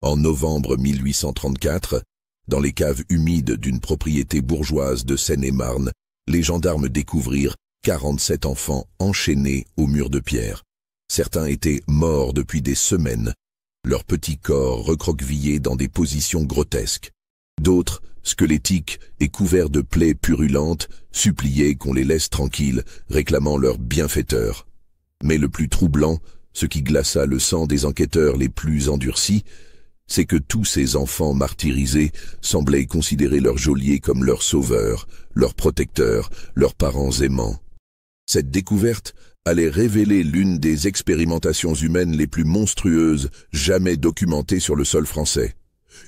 En novembre 1834, dans les caves humides d'une propriété bourgeoise de Seine-et-Marne, les gendarmes découvrirent 47 enfants enchaînés au mur de pierre. Certains étaient morts depuis des semaines, leurs petits corps recroquevillés dans des positions grotesques. D'autres, squelettiques et couverts de plaies purulentes, suppliaient qu'on les laisse tranquilles, réclamant leur bienfaiteur. Mais le plus troublant, ce qui glaça le sang des enquêteurs les plus endurcis, c'est que tous ces enfants martyrisés semblaient considérer leur geôlier comme leur sauveur, leur protecteur, leurs parents aimants. Cette découverte allait révéler l'une des expérimentations humaines les plus monstrueuses jamais documentées sur le sol français.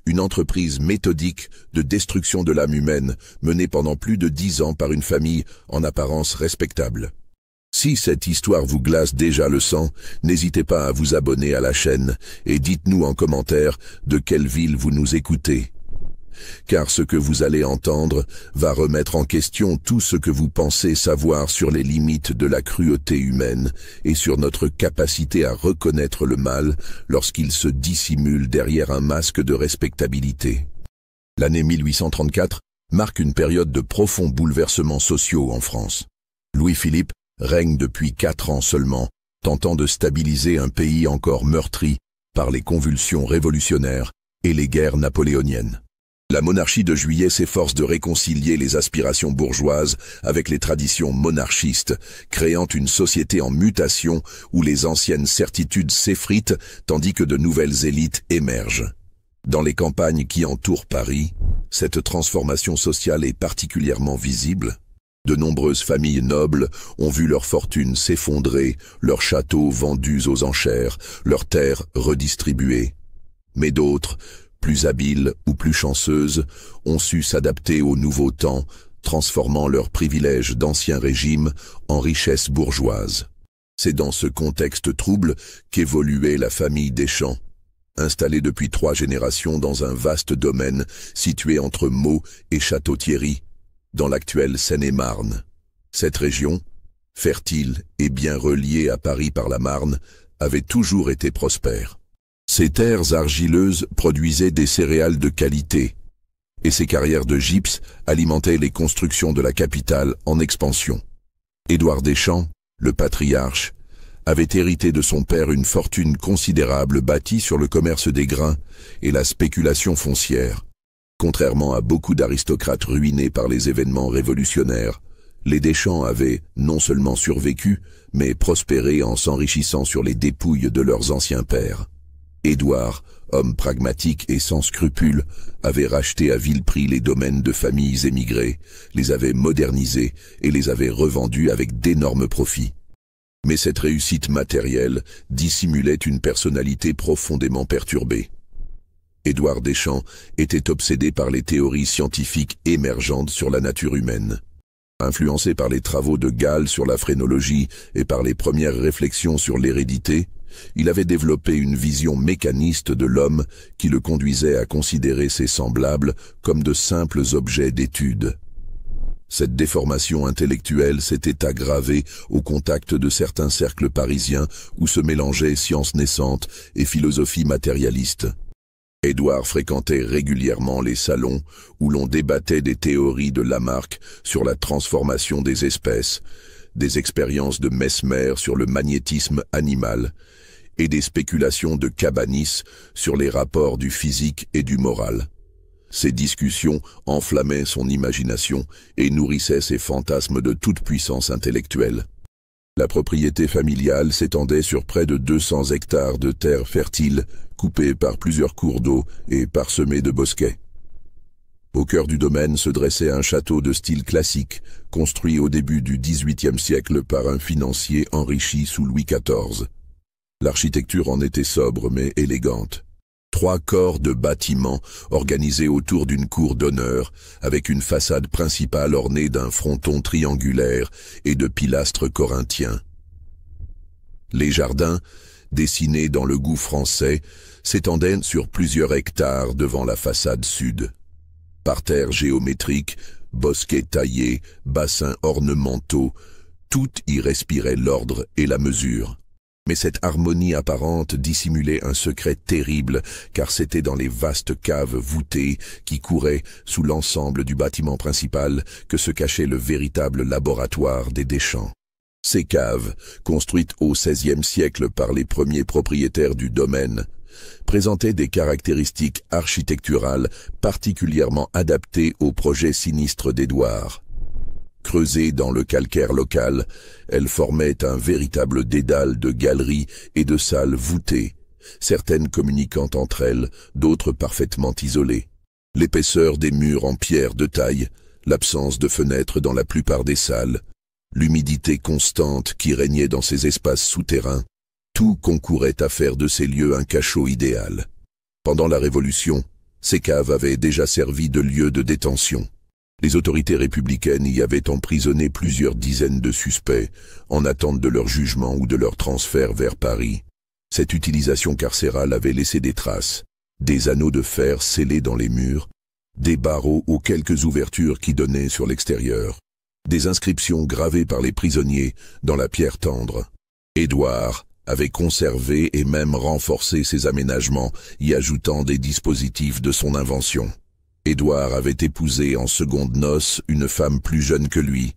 Une entreprise méthodique de destruction de l'âme humaine menée pendant plus de 10 ans par une famille en apparence respectable. Si cette histoire vous glace déjà le sang, n'hésitez pas à vous abonner à la chaîne et dites-nous en commentaire de quelle ville vous nous écoutez. Car ce que vous allez entendre va remettre en question tout ce que vous pensez savoir sur les limites de la cruauté humaine et sur notre capacité à reconnaître le mal lorsqu'il se dissimule derrière un masque de respectabilité. L'année 1834 marque une période de profonds bouleversements sociaux en France. Louis-Philippe règne depuis 4 ans seulement, tentant de stabiliser un pays encore meurtri par les convulsions révolutionnaires et les guerres napoléoniennes. La monarchie de Juillet s'efforce de réconcilier les aspirations bourgeoises avec les traditions monarchistes, créant une société en mutation où les anciennes certitudes s'effritent tandis que de nouvelles élites émergent. Dans les campagnes qui entourent Paris, cette transformation sociale est particulièrement visible. De nombreuses familles nobles ont vu leur fortune s'effondrer, leurs châteaux vendus aux enchères, leurs terres redistribuées. Mais d'autres, plus habiles ou plus chanceuses, ont su s'adapter aux nouveaux temps, transformant leurs privilèges d'ancien régime en richesses bourgeoises. C'est dans ce contexte trouble qu'évoluait la famille Deschamps, installée depuis 3 générations dans un vaste domaine situé entre Meaux et Château-Thierry, dans l'actuelle Seine-et-Marne. Cette région, fertile et bien reliée à Paris par la Marne, avait toujours été prospère. Ces terres argileuses produisaient des céréales de qualité, et ces carrières de gypse alimentaient les constructions de la capitale en expansion. Édouard Deschamps, le patriarche, avait hérité de son père une fortune considérable bâtie sur le commerce des grains et la spéculation foncière. Contrairement à beaucoup d'aristocrates ruinés par les événements révolutionnaires, les Deschamps avaient non seulement survécu, mais prospéré en s'enrichissant sur les dépouilles de leurs anciens pères. Édouard, homme pragmatique et sans scrupules, avait racheté à vil prix les domaines de familles émigrées, les avait modernisés et les avait revendus avec d'énormes profits. Mais cette réussite matérielle dissimulait une personnalité profondément perturbée. Édouard Deschamps était obsédé par les théories scientifiques émergentes sur la nature humaine. Influencé par les travaux de Gall sur la phrénologie et par les premières réflexions sur l'hérédité, il avait développé une vision mécaniste de l'homme qui le conduisait à considérer ses semblables comme de simples objets d'étude. Cette déformation intellectuelle s'était aggravée au contact de certains cercles parisiens où se mélangeaient sciences naissantes et philosophie matérialiste. Édouard fréquentait régulièrement les salons où l'on débattait des théories de Lamarck sur la transformation des espèces, des expériences de Mesmer sur le magnétisme animal et des spéculations de Cabanis sur les rapports du physique et du moral. Ces discussions enflammaient son imagination et nourrissaient ses fantasmes de toute puissance intellectuelle. La propriété familiale s'étendait sur près de 200 hectares de terres fertiles, coupées par plusieurs cours d'eau et parsemées de bosquets. Au cœur du domaine se dressait un château de style classique, construit au début du XVIIIe siècle par un financier enrichi sous Louis XIV. L'architecture en était sobre mais élégante. 3 corps de bâtiments organisés autour d'une cour d'honneur, avec une façade principale ornée d'un fronton triangulaire et de pilastres corinthiens. Les jardins, dessinés dans le goût français, s'étendaient sur plusieurs hectares devant la façade sud. Parterres géométriques, bosquets taillés, bassins ornementaux, tout y respirait l'ordre et la mesure. Mais cette harmonie apparente dissimulait un secret terrible, car c'était dans les vastes caves voûtées qui couraient sous l'ensemble du bâtiment principal que se cachait le véritable laboratoire des Deschamps. Ces caves, construites au XVIe siècle par les premiers propriétaires du domaine, présentaient des caractéristiques architecturales particulièrement adaptées au projet sinistre d'Édouard. Creusées dans le calcaire local, elles formaient un véritable dédale de galeries et de salles voûtées, certaines communiquant entre elles, d'autres parfaitement isolées. L'épaisseur des murs en pierre de taille, l'absence de fenêtres dans la plupart des salles, l'humidité constante qui régnait dans ces espaces souterrains, tout concourait à faire de ces lieux un cachot idéal. Pendant la Révolution, ces caves avaient déjà servi de lieu de détention. Les autorités républicaines y avaient emprisonné plusieurs dizaines de suspects en attente de leur jugement ou de leur transfert vers Paris. Cette utilisation carcérale avait laissé des traces, des anneaux de fer scellés dans les murs, des barreaux aux quelques ouvertures qui donnaient sur l'extérieur, des inscriptions gravées par les prisonniers dans la pierre tendre. Édouard avait conservé et même renforcé ces aménagements, y ajoutant des dispositifs de son invention. Édouard avait épousé en secondes noces une femme plus jeune que lui,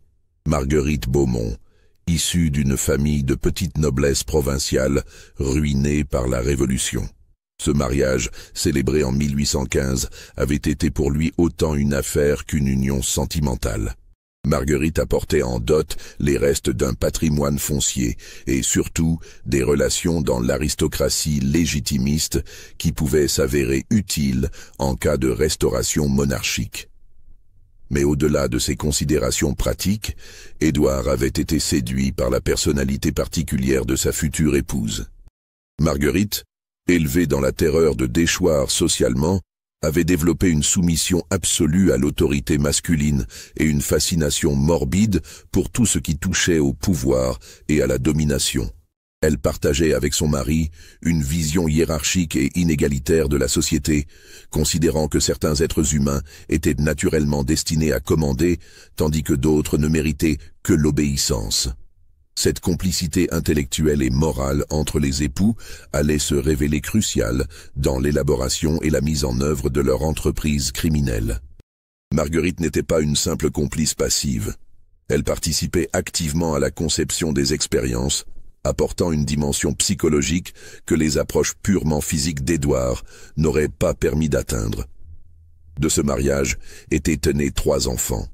Marguerite Beaumont, issue d'une famille de petite noblesse provinciale ruinée par la Révolution. Ce mariage, célébré en 1815, avait été pour lui autant une affaire qu'une union sentimentale. Marguerite apportait en dot les restes d'un patrimoine foncier et surtout des relations dans l'aristocratie légitimiste qui pouvaient s'avérer utiles en cas de restauration monarchique. Mais au-delà de ces considérations pratiques, Édouard avait été séduit par la personnalité particulière de sa future épouse. Marguerite, élevée dans la terreur de déchoir socialement, avait développé une soumission absolue à l'autorité masculine et une fascination morbide pour tout ce qui touchait au pouvoir et à la domination. Elle partageait avec son mari une vision hiérarchique et inégalitaire de la société, considérant que certains êtres humains étaient naturellement destinés à commander, tandis que d'autres ne méritaient que l'obéissance. Cette complicité intellectuelle et morale entre les époux allait se révéler cruciale dans l'élaboration et la mise en œuvre de leur entreprise criminelle. Marguerite n'était pas une simple complice passive. Elle participait activement à la conception des expériences, apportant une dimension psychologique que les approches purement physiques d'Édouard n'auraient pas permis d'atteindre. De ce mariage étaient nés 3 enfants.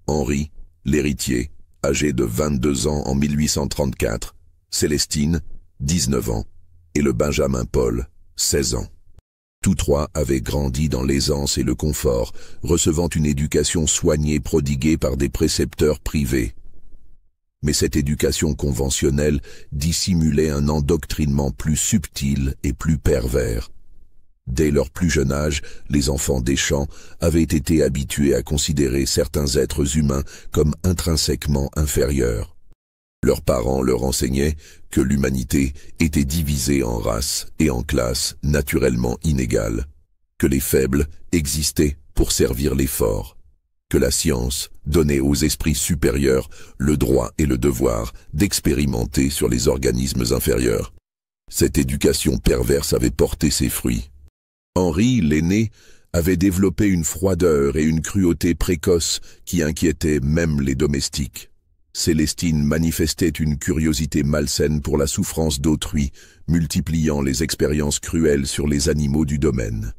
Henri, l'héritier, âgé de 22 ans en 1834, Célestine, 19 ans, et le Benjamin Paul, 16 ans. Tous 3 avaient grandi dans l'aisance et le confort, recevant une éducation soignée prodiguée par des précepteurs privés. Mais cette éducation conventionnelle dissimulait un endoctrinement plus subtil et plus pervers. Dès leur plus jeune âge, les enfants Deschamps avaient été habitués à considérer certains êtres humains comme intrinsèquement inférieurs. Leurs parents leur enseignaient que l'humanité était divisée en races et en classes naturellement inégales, que les faibles existaient pour servir les forts, que la science donnait aux esprits supérieurs le droit et le devoir d'expérimenter sur les organismes inférieurs. Cette éducation perverse avait porté ses fruits. Henri, l'aîné, avait développé une froideur et une cruauté précoce qui inquiétaient même les domestiques. Célestine manifestait une curiosité malsaine pour la souffrance d'autrui, multipliant les expériences cruelles sur les animaux du domaine.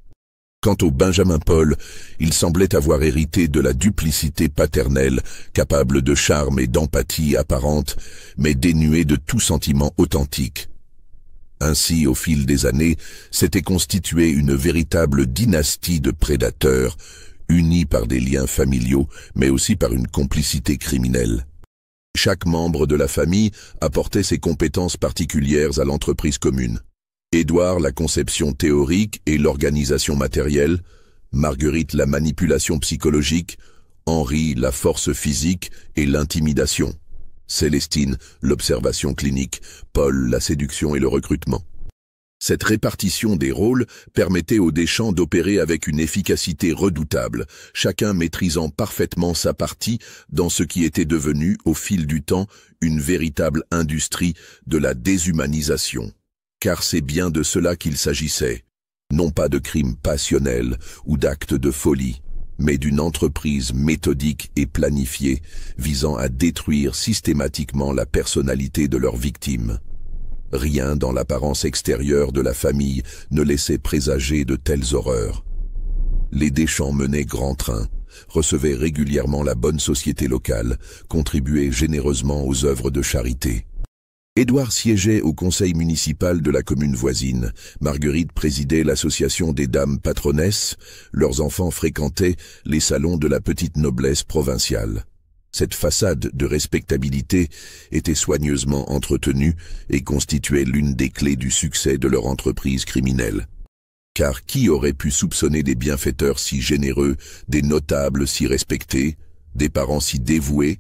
Quant au Benjamin Paul, il semblait avoir hérité de la duplicité paternelle, capable de charme et d'empathie apparente, mais dénuée de tout sentiment authentique. Ainsi, au fil des années, s'était constituée une véritable dynastie de prédateurs, unis par des liens familiaux, mais aussi par une complicité criminelle. Chaque membre de la famille apportait ses compétences particulières à l'entreprise commune. Édouard la conception théorique et l'organisation matérielle, Marguerite la manipulation psychologique, Henri la force physique et l'intimidation. Célestine, l'observation clinique, Paul, la séduction et le recrutement. Cette répartition des rôles permettait aux Deschamps d'opérer avec une efficacité redoutable, chacun maîtrisant parfaitement sa partie dans ce qui était devenu, au fil du temps, une véritable industrie de la déshumanisation. Car c'est bien de cela qu'il s'agissait, non pas de crimes passionnels ou d'actes de folie, mais d'une entreprise méthodique et planifiée visant à détruire systématiquement la personnalité de leurs victimes. Rien dans l'apparence extérieure de la famille ne laissait présager de telles horreurs. Les Deschamps menaient grand train, recevaient régulièrement la bonne société locale, contribuaient généreusement aux œuvres de charité. Édouard siégeait au conseil municipal de la commune voisine. Marguerite présidait l'association des dames patronesses. Leurs enfants fréquentaient les salons de la petite noblesse provinciale. Cette façade de respectabilité était soigneusement entretenue et constituait l'une des clés du succès de leur entreprise criminelle. Car qui aurait pu soupçonner des bienfaiteurs si généreux, des notables si respectés, des parents si dévoués,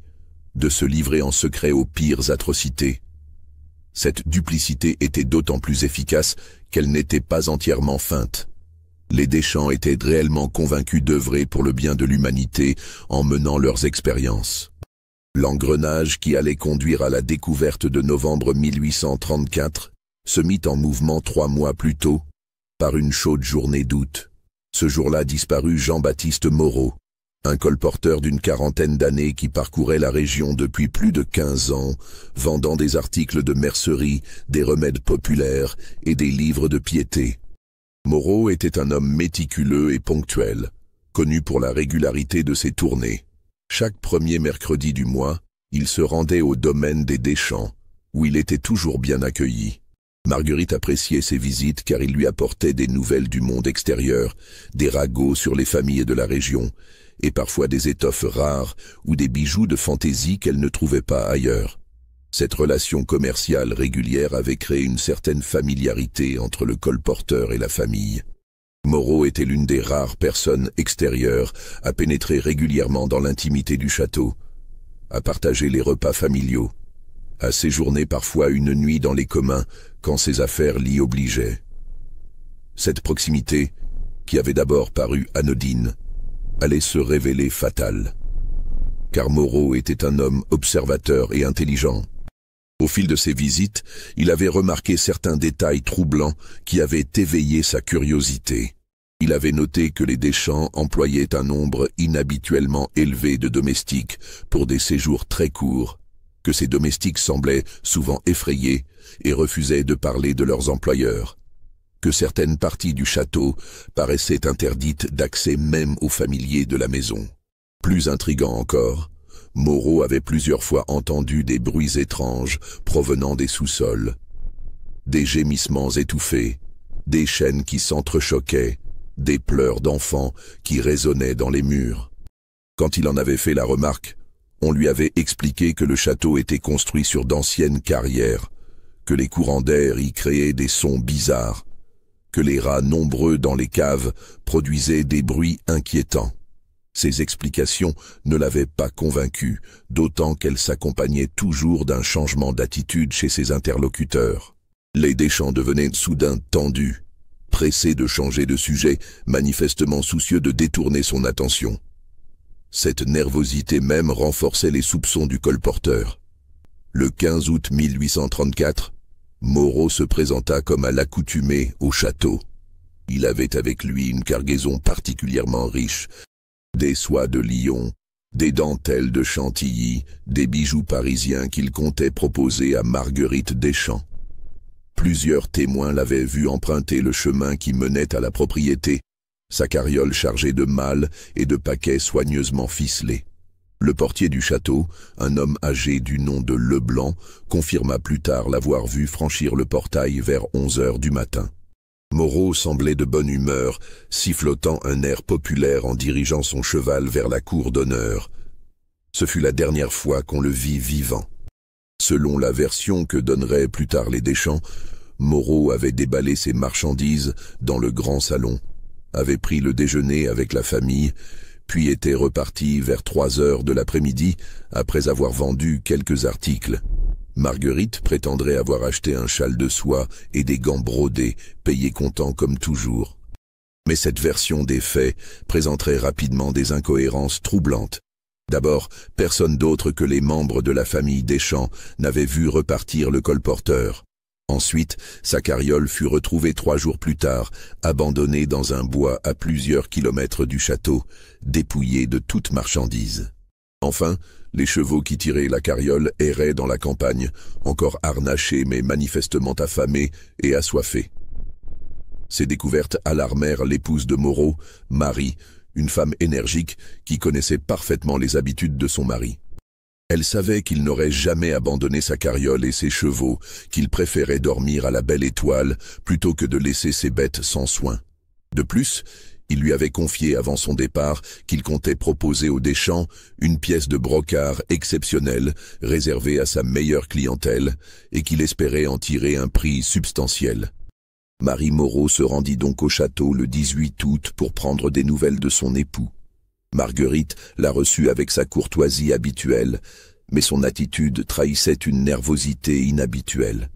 de se livrer en secret aux pires atrocités? Cette duplicité était d'autant plus efficace qu'elle n'était pas entièrement feinte. Les Deschamps étaient réellement convaincus d'œuvrer pour le bien de l'humanité en menant leurs expériences. L'engrenage qui allait conduire à la découverte de novembre 1834 se mit en mouvement 3 mois plus tôt, par une chaude journée d'août. Ce jour-là disparut Jean-Baptiste Moreau, un colporteur d'une quarantaine d'années qui parcourait la région depuis plus de 15 ans, vendant des articles de mercerie, des remèdes populaires et des livres de piété. Moreau était un homme méticuleux et ponctuel, connu pour la régularité de ses tournées. Chaque premier mercredi du mois, il se rendait au domaine des Deschamps, où il était toujours bien accueilli. Marguerite appréciait ses visites car il lui apportait des nouvelles du monde extérieur, des ragots sur les familles de la région, et parfois des étoffes rares ou des bijoux de fantaisie qu'elle ne trouvait pas ailleurs. Cette relation commerciale régulière avait créé une certaine familiarité entre le colporteur et la famille. Moreau était l'une des rares personnes extérieures à pénétrer régulièrement dans l'intimité du château, à partager les repas familiaux, à séjourner parfois une nuit dans les communs quand ses affaires l'y obligeaient. Cette proximité, qui avait d'abord paru anodine, allait se révéler fatale. Car Moreau était un homme observateur et intelligent. Au fil de ses visites, il avait remarqué certains détails troublants qui avaient éveillé sa curiosité. Il avait noté que les Deschamps employaient un nombre inhabituellement élevé de domestiques pour des séjours très courts, que ces domestiques semblaient souvent effrayés et refusaient de parler de leurs employeurs, que certaines parties du château paraissaient interdites d'accès même aux familiers de la maison. Plus intriguant encore, Moreau avait plusieurs fois entendu des bruits étranges provenant des sous-sols, des gémissements étouffés, des chaînes qui s'entrechoquaient, des pleurs d'enfants qui résonnaient dans les murs. Quand il en avait fait la remarque, on lui avait expliqué que le château était construit sur d'anciennes carrières, que les courants d'air y créaient des sons bizarres, que les rats nombreux dans les caves produisaient des bruits inquiétants. Ces explications ne l'avaient pas convaincu, d'autant qu'elles s'accompagnaient toujours d'un changement d'attitude chez ses interlocuteurs. Les Deschamps devenaient soudain tendus, pressés de changer de sujet, manifestement soucieux de détourner son attention. Cette nervosité même renforçait les soupçons du colporteur. Le 15 août 1834, Moreau se présenta comme à l'accoutumée au château. Il avait avec lui une cargaison particulièrement riche, des soies de Lyon, des dentelles de Chantilly, des bijoux parisiens qu'il comptait proposer à Marguerite Deschamps. Plusieurs témoins l'avaient vu emprunter le chemin qui menait à la propriété, sa carriole chargée de malles et de paquets soigneusement ficelés. Le portier du château, un homme âgé du nom de Leblanc, confirma plus tard l'avoir vu franchir le portail vers 11 heures du matin. Moreau semblait de bonne humeur, sifflotant un air populaire en dirigeant son cheval vers la cour d'honneur. Ce fut la dernière fois qu'on le vit vivant. Selon la version que donneraient plus tard les Deschamps, Moreau avait déballé ses marchandises dans le grand salon, avait pris le déjeuner avec la famille, puis était reparti vers 3 heures de l'après-midi après avoir vendu quelques articles. Marguerite prétendrait avoir acheté un châle de soie et des gants brodés, payés comptant comme toujours. Mais cette version des faits présenterait rapidement des incohérences troublantes. D'abord, personne d'autre que les membres de la famille Deschamps n'avait vu repartir le colporteur. Ensuite, sa carriole fut retrouvée 3 jours plus tard, abandonnée dans un bois à plusieurs kilomètres du château, dépouillée de toute marchandise. Enfin, les chevaux qui tiraient la carriole erraient dans la campagne, encore harnachés mais manifestement affamés et assoiffés. Ces découvertes alarmèrent l'épouse de Moreau, Marie, une femme énergique qui connaissait parfaitement les habitudes de son mari. Elle savait qu'il n'aurait jamais abandonné sa carriole et ses chevaux, qu'il préférait dormir à la belle étoile plutôt que de laisser ses bêtes sans soin. De plus, il lui avait confié avant son départ qu'il comptait proposer aux Deschamps une pièce de brocart exceptionnelle réservée à sa meilleure clientèle et qu'il espérait en tirer un prix substantiel. Marie Moreau se rendit donc au château le 18 août pour prendre des nouvelles de son époux. Marguerite la reçut avec sa courtoisie habituelle, mais son attitude trahissait une nervosité inhabituelle.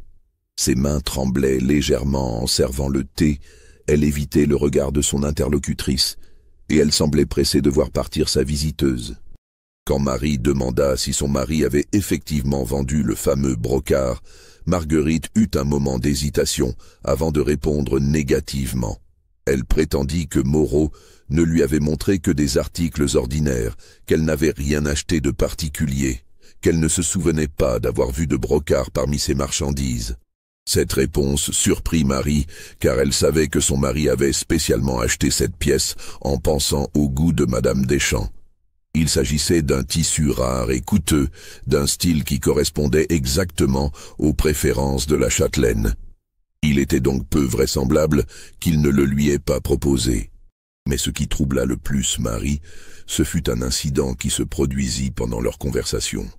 Ses mains tremblaient légèrement en servant le thé, elle évitait le regard de son interlocutrice, et elle semblait pressée de voir partir sa visiteuse. Quand Marie demanda si son mari avait effectivement vendu le fameux brocart, Marguerite eut un moment d'hésitation avant de répondre négativement. Elle prétendit que Moreau ne lui avait montré que des articles ordinaires, qu'elle n'avait rien acheté de particulier, qu'elle ne se souvenait pas d'avoir vu de brocart parmi ses marchandises. Cette réponse surprit Marie, car elle savait que son mari avait spécialement acheté cette pièce en pensant au goût de Madame Deschamps. Il s'agissait d'un tissu rare et coûteux, d'un style qui correspondait exactement aux préférences de la châtelaine. Il était donc peu vraisemblable qu'il ne le lui ait pas proposé. Mais ce qui troubla le plus Marie, ce fut un incident qui se produisit pendant leur conversation.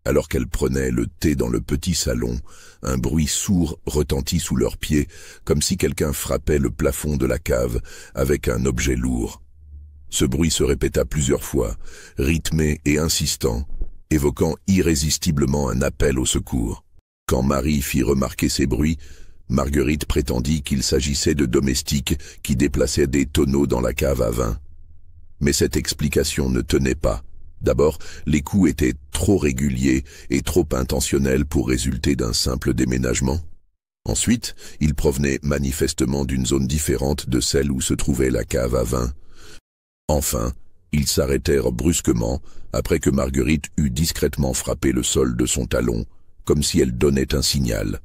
Alors qu'elle prenait le thé dans le petit salon, un bruit sourd retentit sous leurs pieds, comme si quelqu'un frappait le plafond de la cave avec un objet lourd. Ce bruit se répéta plusieurs fois, rythmé et insistant, évoquant irrésistiblement un appel au secours. Quand Marie fit remarquer ces bruits, Marguerite prétendit qu'il s'agissait de domestiques qui déplaçaient des tonneaux dans la cave à vin. Mais cette explication ne tenait pas. D'abord, les coups étaient trop réguliers et trop intentionnels pour résulter d'un simple déménagement. Ensuite, ils provenaient manifestement d'une zone différente de celle où se trouvait la cave à vin. Enfin, ils s'arrêtèrent brusquement après que Marguerite eut discrètement frappé le sol de son talon, comme si elle donnait un signal.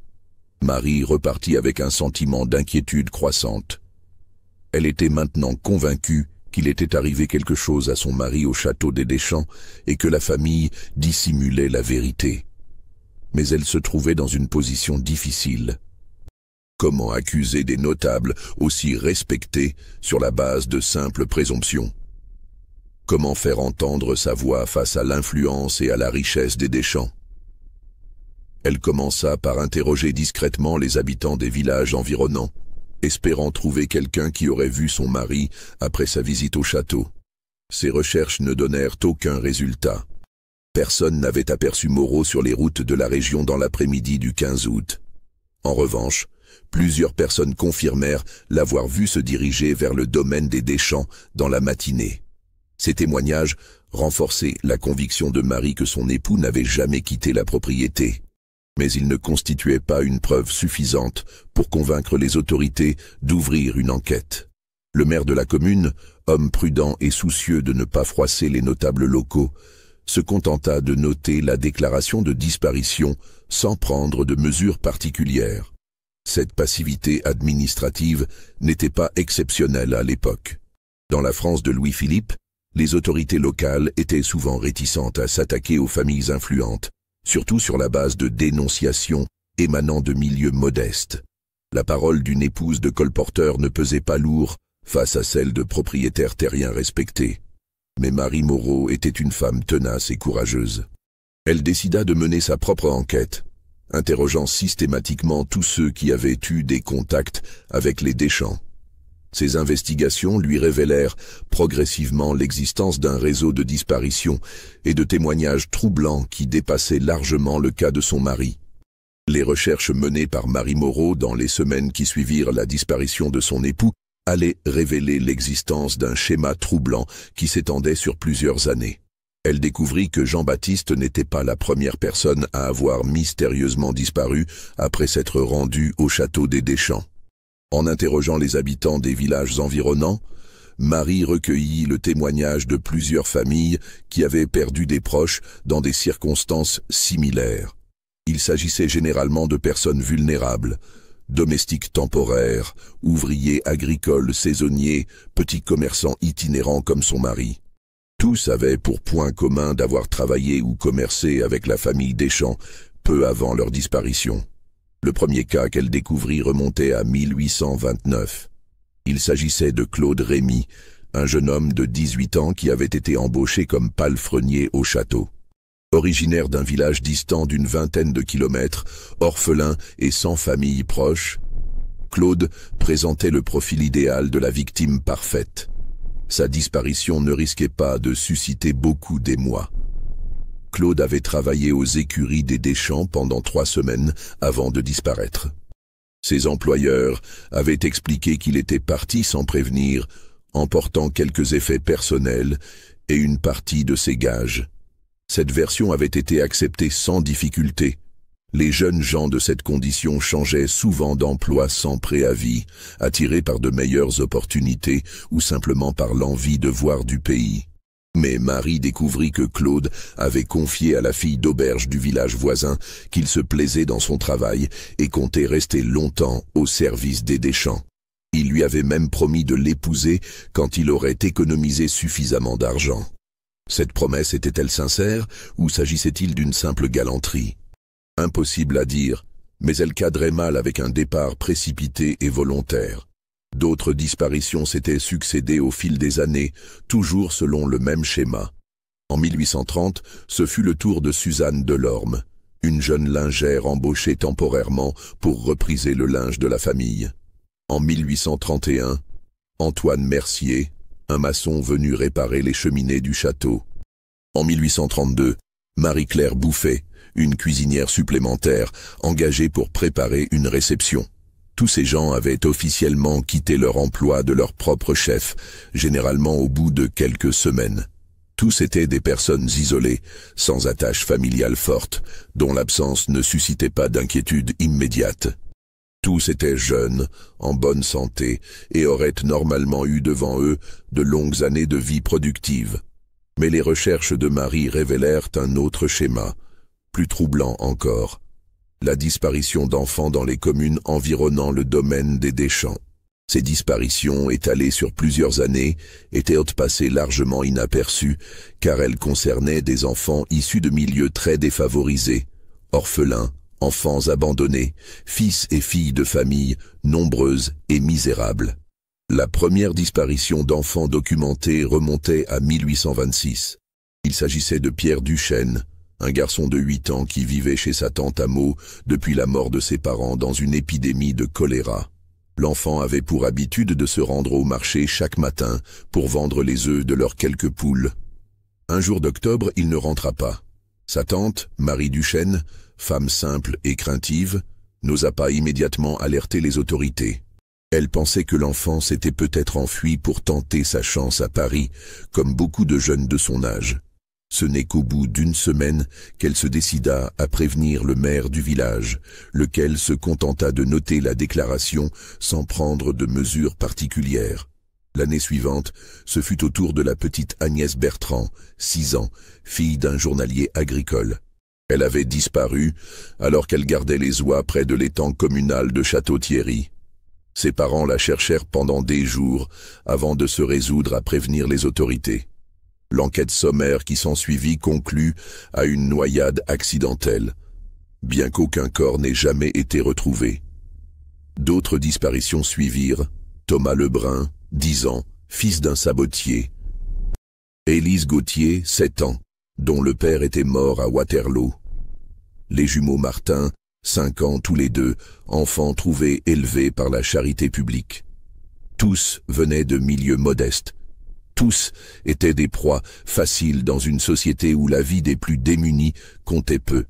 Marie repartit avec un sentiment d'inquiétude croissante. Elle était maintenant convaincue qu'il était arrivé quelque chose à son mari au château des Deschamps et que la famille dissimulait la vérité. Mais elle se trouvait dans une position difficile. Comment accuser des notables aussi respectés sur la base de simples présomptions? Comment faire entendre sa voix face à l'influence et à la richesse des Deschamps? Elle commença par interroger discrètement les habitants des villages environnants, espérant trouver quelqu'un qui aurait vu son mari après sa visite au château. Ses recherches ne donnèrent aucun résultat. Personne n'avait aperçu Moreau sur les routes de la région dans l'après-midi du 15 août. En revanche, plusieurs personnes confirmèrent l'avoir vu se diriger vers le domaine des Deschamps dans la matinée. Ces témoignages renforçaient la conviction de Marie que son époux n'avait jamais quitté la propriété. Mais ils ne constituaient pas une preuve suffisante pour convaincre les autorités d'ouvrir une enquête. Le maire de la commune, homme prudent et soucieux de ne pas froisser les notables locaux, se contenta de noter la déclaration de disparition sans prendre de mesures particulières. Cette passivité administrative n'était pas exceptionnelle à l'époque. Dans la France de Louis-Philippe, les autorités locales étaient souvent réticentes à s'attaquer aux familles influentes, surtout sur la base de dénonciations émanant de milieux modestes. La parole d'une épouse de colporteur ne pesait pas lourd face à celle de propriétaires terriens respectés. Mais Marie Moreau était une femme tenace et courageuse. Elle décida de mener sa propre enquête, interrogeant systématiquement tous ceux qui avaient eu des contacts avec les Deschamps. Ces investigations lui révélèrent progressivement l'existence d'un réseau de disparitions et de témoignages troublants qui dépassaient largement le cas de son mari. Les recherches menées par Marie Moreau dans les semaines qui suivirent la disparition de son époux allaient révéler l'existence d'un schéma troublant qui s'étendait sur plusieurs années. Elle découvrit que Jean-Baptiste n'était pas la première personne à avoir mystérieusement disparu après s'être rendu au château des Deschamps. En interrogeant les habitants des villages environnants, Marie recueillit le témoignage de plusieurs familles qui avaient perdu des proches dans des circonstances similaires. Il s'agissait généralement de personnes vulnérables, domestiques temporaires, ouvriers agricoles saisonniers, petits commerçants itinérants comme son mari. Tous avaient pour point commun d'avoir travaillé ou commercé avec la famille Deschamps peu avant leur disparition. Le premier cas qu'elle découvrit remontait à 1829. Il s'agissait de Claude Rémy, un jeune homme de 18 ans qui avait été embauché comme palefrenier au château. Originaire d'un village distant d'une vingtaine de kilomètres, orphelin et sans famille proche, Claude présentait le profil idéal de la victime parfaite. Sa disparition ne risquait pas de susciter beaucoup d'émoi. Claude avait travaillé aux écuries des Deschamps pendant 3 semaines avant de disparaître. Ses employeurs avaient expliqué qu'il était parti sans prévenir, emportant quelques effets personnels et une partie de ses gages. Cette version avait été acceptée sans difficulté. Les jeunes gens de cette condition changeaient souvent d'emploi sans préavis, attirés par de meilleures opportunités ou simplement par l'envie de voir du pays. Mais Marie découvrit que Claude avait confié à la fille d'auberge du village voisin qu'il se plaisait dans son travail et comptait rester longtemps au service des Deschamps. Il lui avait même promis de l'épouser quand il aurait économisé suffisamment d'argent. Cette promesse était-elle sincère ou s'agissait-il d'une simple galanterie? Impossible à dire, mais elle cadrait mal avec un départ précipité et volontaire. D'autres disparitions s'étaient succédées au fil des années, toujours selon le même schéma. En 1830, ce fut le tour de Suzanne Delorme, une jeune lingère embauchée temporairement pour repriser le linge de la famille. En 1831, Antoine Mercier, un maçon venu réparer les cheminées du château. En 1832, Marie-Claire Bouffet, une cuisinière supplémentaire, engagée pour préparer une réception. Tous ces gens avaient officiellement quitté leur emploi de leur propre chef, généralement au bout de quelques semaines. Tous étaient des personnes isolées, sans attache familiale forte, dont l'absence ne suscitait pas d'inquiétude immédiate. Tous étaient jeunes, en bonne santé, et auraient normalement eu devant eux de longues années de vie productive. Mais les recherches de Marie révélèrent un autre schéma, plus troublant encore. La disparition d'enfants dans les communes environnant le domaine des Deschamps. Ces disparitions, étalées sur plusieurs années, étaient passées largement inaperçues, car elles concernaient des enfants issus de milieux très défavorisés, orphelins, enfants abandonnés, fils et filles de familles nombreuses et misérables. La première disparition d'enfants documentée remontait à 1826. Il s'agissait de Pierre Duchesne, un garçon de 8 ans qui vivait chez sa tante à Meaux depuis la mort de ses parents dans une épidémie de choléra. L'enfant avait pour habitude de se rendre au marché chaque matin pour vendre les œufs de leurs quelques poules. Un jour d'octobre, il ne rentra pas. Sa tante, Marie Duchesne, femme simple et craintive, n'osa pas immédiatement alerter les autorités. Elle pensait que l'enfant s'était peut-être enfui pour tenter sa chance à Paris, comme beaucoup de jeunes de son âge. Ce n'est qu'au bout d'une semaine qu'elle se décida à prévenir le maire du village, lequel se contenta de noter la déclaration sans prendre de mesures particulières. L'année suivante, ce fut au tour de la petite Agnès Bertrand, 6 ans, fille d'un journalier agricole. Elle avait disparu alors qu'elle gardait les oies près de l'étang communal de Château-Thierry. Ses parents la cherchèrent pendant des jours avant de se résoudre à prévenir les autorités. L'enquête sommaire qui s'ensuivit conclut à une noyade accidentelle, bien qu'aucun corps n'ait jamais été retrouvé. D'autres disparitions suivirent. Thomas Lebrun, 10 ans, fils d'un sabotier. Élise Gauthier, 7 ans, dont le père était mort à Waterloo. Les jumeaux Martin, 5 ans tous les deux, enfants trouvés élevés par la charité publique. Tous venaient de milieux modestes. Tous étaient des proies faciles dans une société où la vie des plus démunis comptait peu.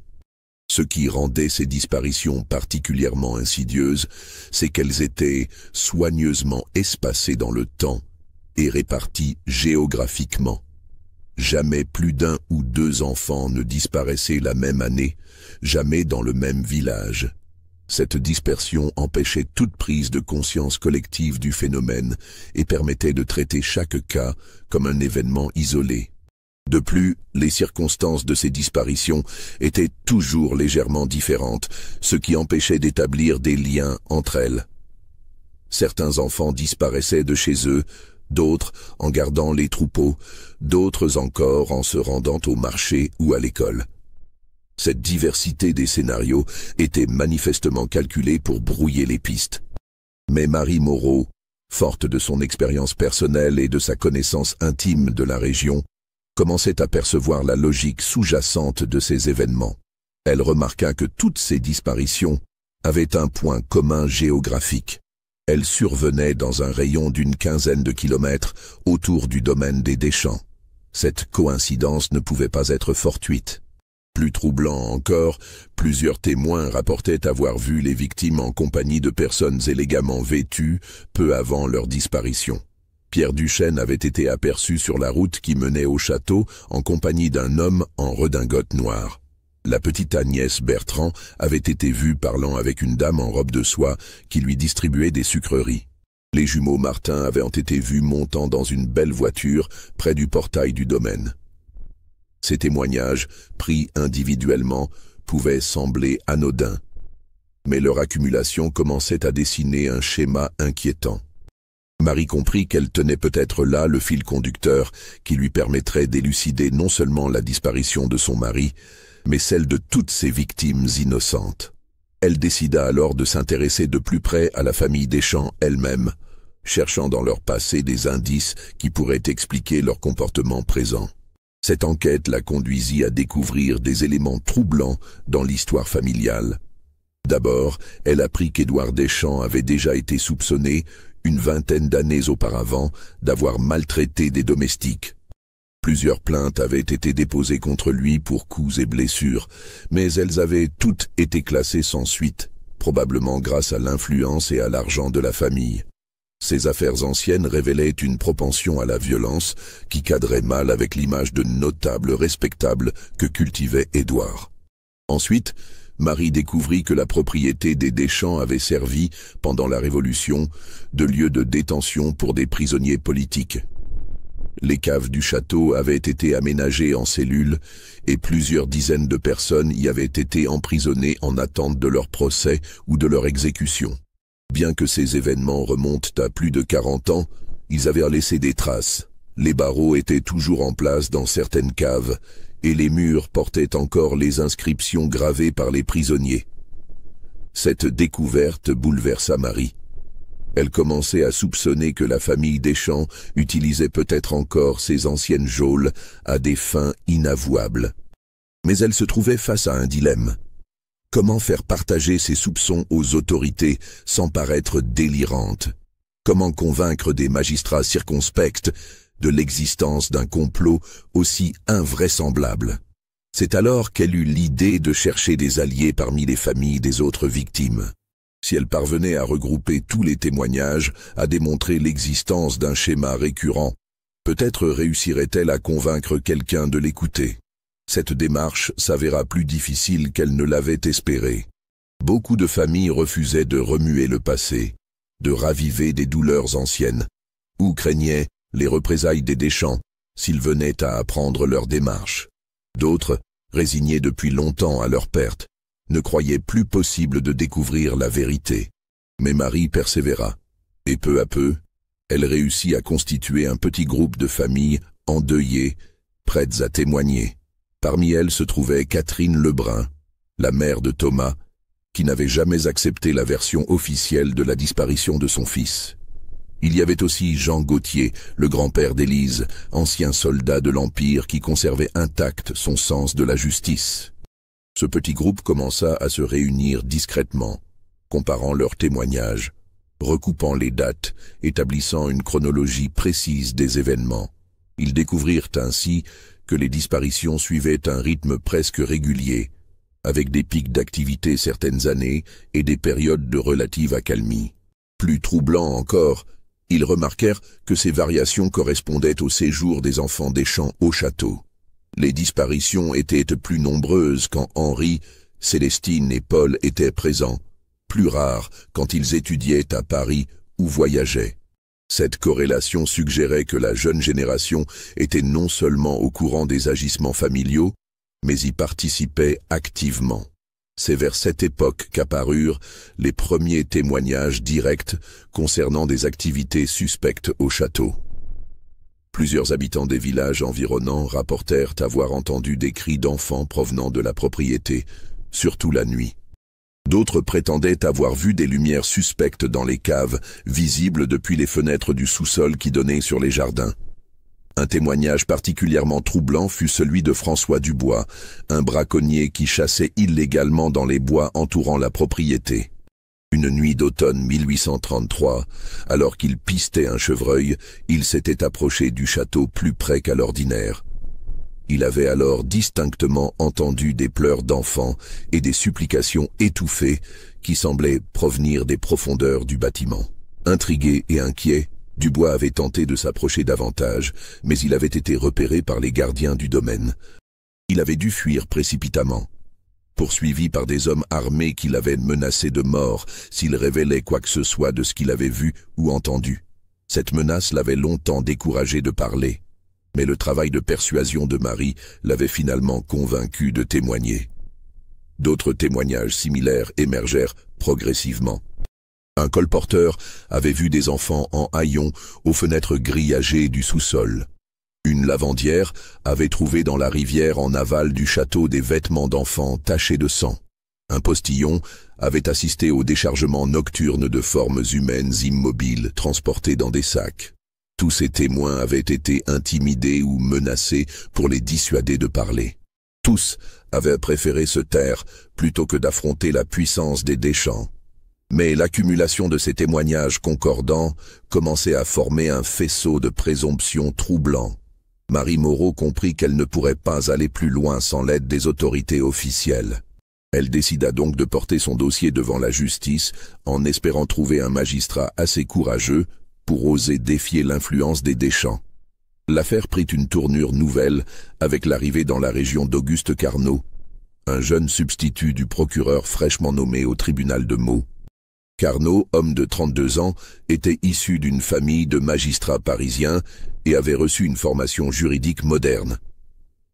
Ce qui rendait ces disparitions particulièrement insidieuses, c'est qu'elles étaient soigneusement espacées dans le temps et réparties géographiquement. Jamais plus d'un ou deux enfants ne disparaissaient la même année, jamais dans le même village. Cette dispersion empêchait toute prise de conscience collective du phénomène et permettait de traiter chaque cas comme un événement isolé. De plus, les circonstances de ces disparitions étaient toujours légèrement différentes, ce qui empêchait d'établir des liens entre elles. Certains enfants disparaissaient de chez eux, d'autres en gardant les troupeaux, d'autres encore en se rendant au marché ou à l'école. Cette diversité des scénarios était manifestement calculée pour brouiller les pistes. Mais Marie Moreau, forte de son expérience personnelle et de sa connaissance intime de la région, commençait à percevoir la logique sous-jacente de ces événements. Elle remarqua que toutes ces disparitions avaient un point commun géographique. Elles survenaient dans un rayon d'une quinzaine de kilomètres autour du domaine des Deschamps. Cette coïncidence ne pouvait pas être fortuite. Plus troublant encore, plusieurs témoins rapportaient avoir vu les victimes en compagnie de personnes élégamment vêtues peu avant leur disparition. Pierre Duchesne avait été aperçu sur la route qui menait au château en compagnie d'un homme en redingote noire. La petite Agnès Bertrand avait été vue parlant avec une dame en robe de soie qui lui distribuait des sucreries. Les jumeaux Martin avaient été vus montant dans une belle voiture près du portail du domaine. Ces témoignages, pris individuellement, pouvaient sembler anodins, mais leur accumulation commençait à dessiner un schéma inquiétant. Marie comprit qu'elle tenait peut-être là le fil conducteur qui lui permettrait d'élucider non seulement la disparition de son mari, mais celle de toutes ses victimes innocentes. Elle décida alors de s'intéresser de plus près à la famille Deschamps elle-même, cherchant dans leur passé des indices qui pourraient expliquer leur comportement présent. Cette enquête la conduisit à découvrir des éléments troublants dans l'histoire familiale. D'abord, elle apprit qu'Édouard Deschamps avait déjà été soupçonné, une vingtaine d'années auparavant, d'avoir maltraité des domestiques. Plusieurs plaintes avaient été déposées contre lui pour coups et blessures, mais elles avaient toutes été classées sans suite, probablement grâce à l'influence et à l'argent de la famille. Ces affaires anciennes révélaient une propension à la violence qui cadrait mal avec l'image de notable respectable que cultivait Édouard. Ensuite, Marie découvrit que la propriété des Deschamps avait servi, pendant la Révolution, de lieu de détention pour des prisonniers politiques. Les caves du château avaient été aménagées en cellules et plusieurs dizaines de personnes y avaient été emprisonnées en attente de leur procès ou de leur exécution. Bien que ces événements remontent à plus de 40 ans, ils avaient laissé des traces. Les barreaux étaient toujours en place dans certaines caves et les murs portaient encore les inscriptions gravées par les prisonniers. Cette découverte bouleversa Marie. Elle commençait à soupçonner que la famille Deschamps utilisait peut-être encore ces anciennes geôles à des fins inavouables. Mais elle se trouvait face à un dilemme. Comment faire partager ses soupçons aux autorités sans paraître délirante? Comment convaincre des magistrats circonspects de l'existence d'un complot aussi invraisemblable? C'est alors qu'elle eut l'idée de chercher des alliés parmi les familles des autres victimes. Si elle parvenait à regrouper tous les témoignages, à démontrer l'existence d'un schéma récurrent, peut-être réussirait-elle à convaincre quelqu'un de l'écouter. Cette démarche s'avéra plus difficile qu'elle ne l'avait espéré. Beaucoup de familles refusaient de remuer le passé, de raviver des douleurs anciennes, ou craignaient les représailles des Deschamps s'ils venaient à apprendre leur démarche. D'autres, résignés depuis longtemps à leur perte, ne croyaient plus possible de découvrir la vérité. Mais Marie persévéra, et peu à peu, elle réussit à constituer un petit groupe de familles endeuillées, prêtes à témoigner. Parmi elles se trouvait Catherine Lebrun, la mère de Thomas, qui n'avait jamais accepté la version officielle de la disparition de son fils. Il y avait aussi Jean Gauthier, le grand-père d'Élise, ancien soldat de l'Empire qui conservait intact son sens de la justice. Ce petit groupe commença à se réunir discrètement, comparant leurs témoignages, recoupant les dates, établissant une chronologie précise des événements. Ils découvrirent ainsi que les disparitions suivaient un rythme presque régulier, avec des pics d'activité certaines années et des périodes de relative accalmie. Plus troublant encore, ils remarquèrent que ces variations correspondaient au séjour des enfants Deschamps au château. Les disparitions étaient plus nombreuses quand Henri, Célestine et Paul étaient présents, plus rares quand ils étudiaient à Paris ou voyageaient. Cette corrélation suggérait que la jeune génération était non seulement au courant des agissements familiaux, mais y participait activement. C'est vers cette époque qu'apparurent les premiers témoignages directs concernant des activités suspectes au château. Plusieurs habitants des villages environnants rapportèrent avoir entendu des cris d'enfants provenant de la propriété, surtout la nuit. D'autres prétendaient avoir vu des lumières suspectes dans les caves, visibles depuis les fenêtres du sous-sol qui donnaient sur les jardins. Un témoignage particulièrement troublant fut celui de François Dubois, un braconnier qui chassait illégalement dans les bois entourant la propriété. Une nuit d'automne 1833, alors qu'il pistait un chevreuil, il s'était approché du château plus près qu'à l'ordinaire. Il avait alors distinctement entendu des pleurs d'enfants et des supplications étouffées qui semblaient provenir des profondeurs du bâtiment. Intrigué et inquiet, Dubois avait tenté de s'approcher davantage, mais il avait été repéré par les gardiens du domaine. Il avait dû fuir précipitamment, poursuivi par des hommes armés qui l'avaient menacé de mort s'il révélait quoi que ce soit de ce qu'il avait vu ou entendu. Cette menace l'avait longtemps découragé de parler, mais le travail de persuasion de Marie l'avait finalement convaincu de témoigner. D'autres témoignages similaires émergèrent progressivement. Un colporteur avait vu des enfants en haillons aux fenêtres grillagées du sous-sol. Une lavandière avait trouvé dans la rivière en aval du château des vêtements d'enfants tachés de sang. Un postillon avait assisté au déchargement nocturne de formes humaines immobiles transportées dans des sacs. Tous ces témoins avaient été intimidés ou menacés pour les dissuader de parler. Tous avaient préféré se taire plutôt que d'affronter la puissance des Deschamps. Mais l'accumulation de ces témoignages concordants commençait à former un faisceau de présomptions troublants. Marie Moreau comprit qu'elle ne pourrait pas aller plus loin sans l'aide des autorités officielles. Elle décida donc de porter son dossier devant la justice en espérant trouver un magistrat assez courageux pour oser défier l'influence des Deschamps. L'affaire prit une tournure nouvelle avec l'arrivée dans la région d'Auguste Carnot, un jeune substitut du procureur fraîchement nommé au tribunal de Meaux. Carnot, homme de 32 ans, était issu d'une famille de magistrats parisiens et avait reçu une formation juridique moderne.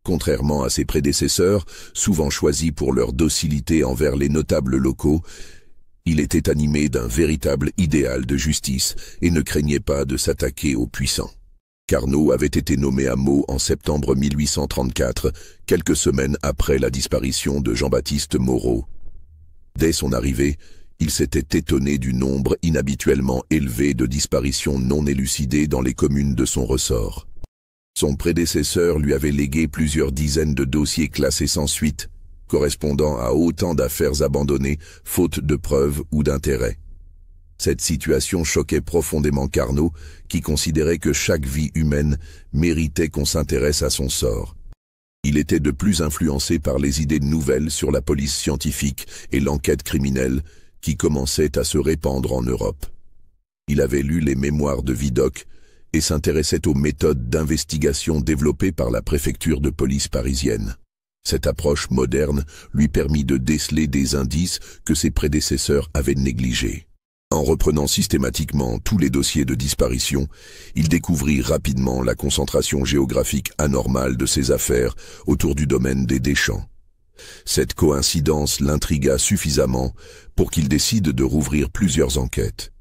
Contrairement à ses prédécesseurs, souvent choisis pour leur docilité envers les notables locaux, il était animé d'un véritable idéal de justice et ne craignait pas de s'attaquer aux puissants. Carnot avait été nommé à Meaux en septembre 1834, quelques semaines après la disparition de Jean-Baptiste Moreau. Dès son arrivée, il s'était étonné du nombre inhabituellement élevé de disparitions non élucidées dans les communes de son ressort. Son prédécesseur lui avait légué plusieurs dizaines de dossiers classés sans suite, correspondant à autant d'affaires abandonnées, faute de preuves ou d'intérêt. Cette situation choquait profondément Carnot, qui considérait que chaque vie humaine méritait qu'on s'intéresse à son sort. Il était de plus influencé par les idées nouvelles sur la police scientifique et l'enquête criminelle, qui commençait à se répandre en Europe. Il avait lu les mémoires de Vidocq et s'intéressait aux méthodes d'investigation développées par la préfecture de police parisienne. Cette approche moderne lui permit de déceler des indices que ses prédécesseurs avaient négligés. En reprenant systématiquement tous les dossiers de disparition, il découvrit rapidement la concentration géographique anormale de ces affaires autour du domaine des Deschamps. Cette coïncidence l'intrigua suffisamment pour qu'il décide de rouvrir plusieurs enquêtes.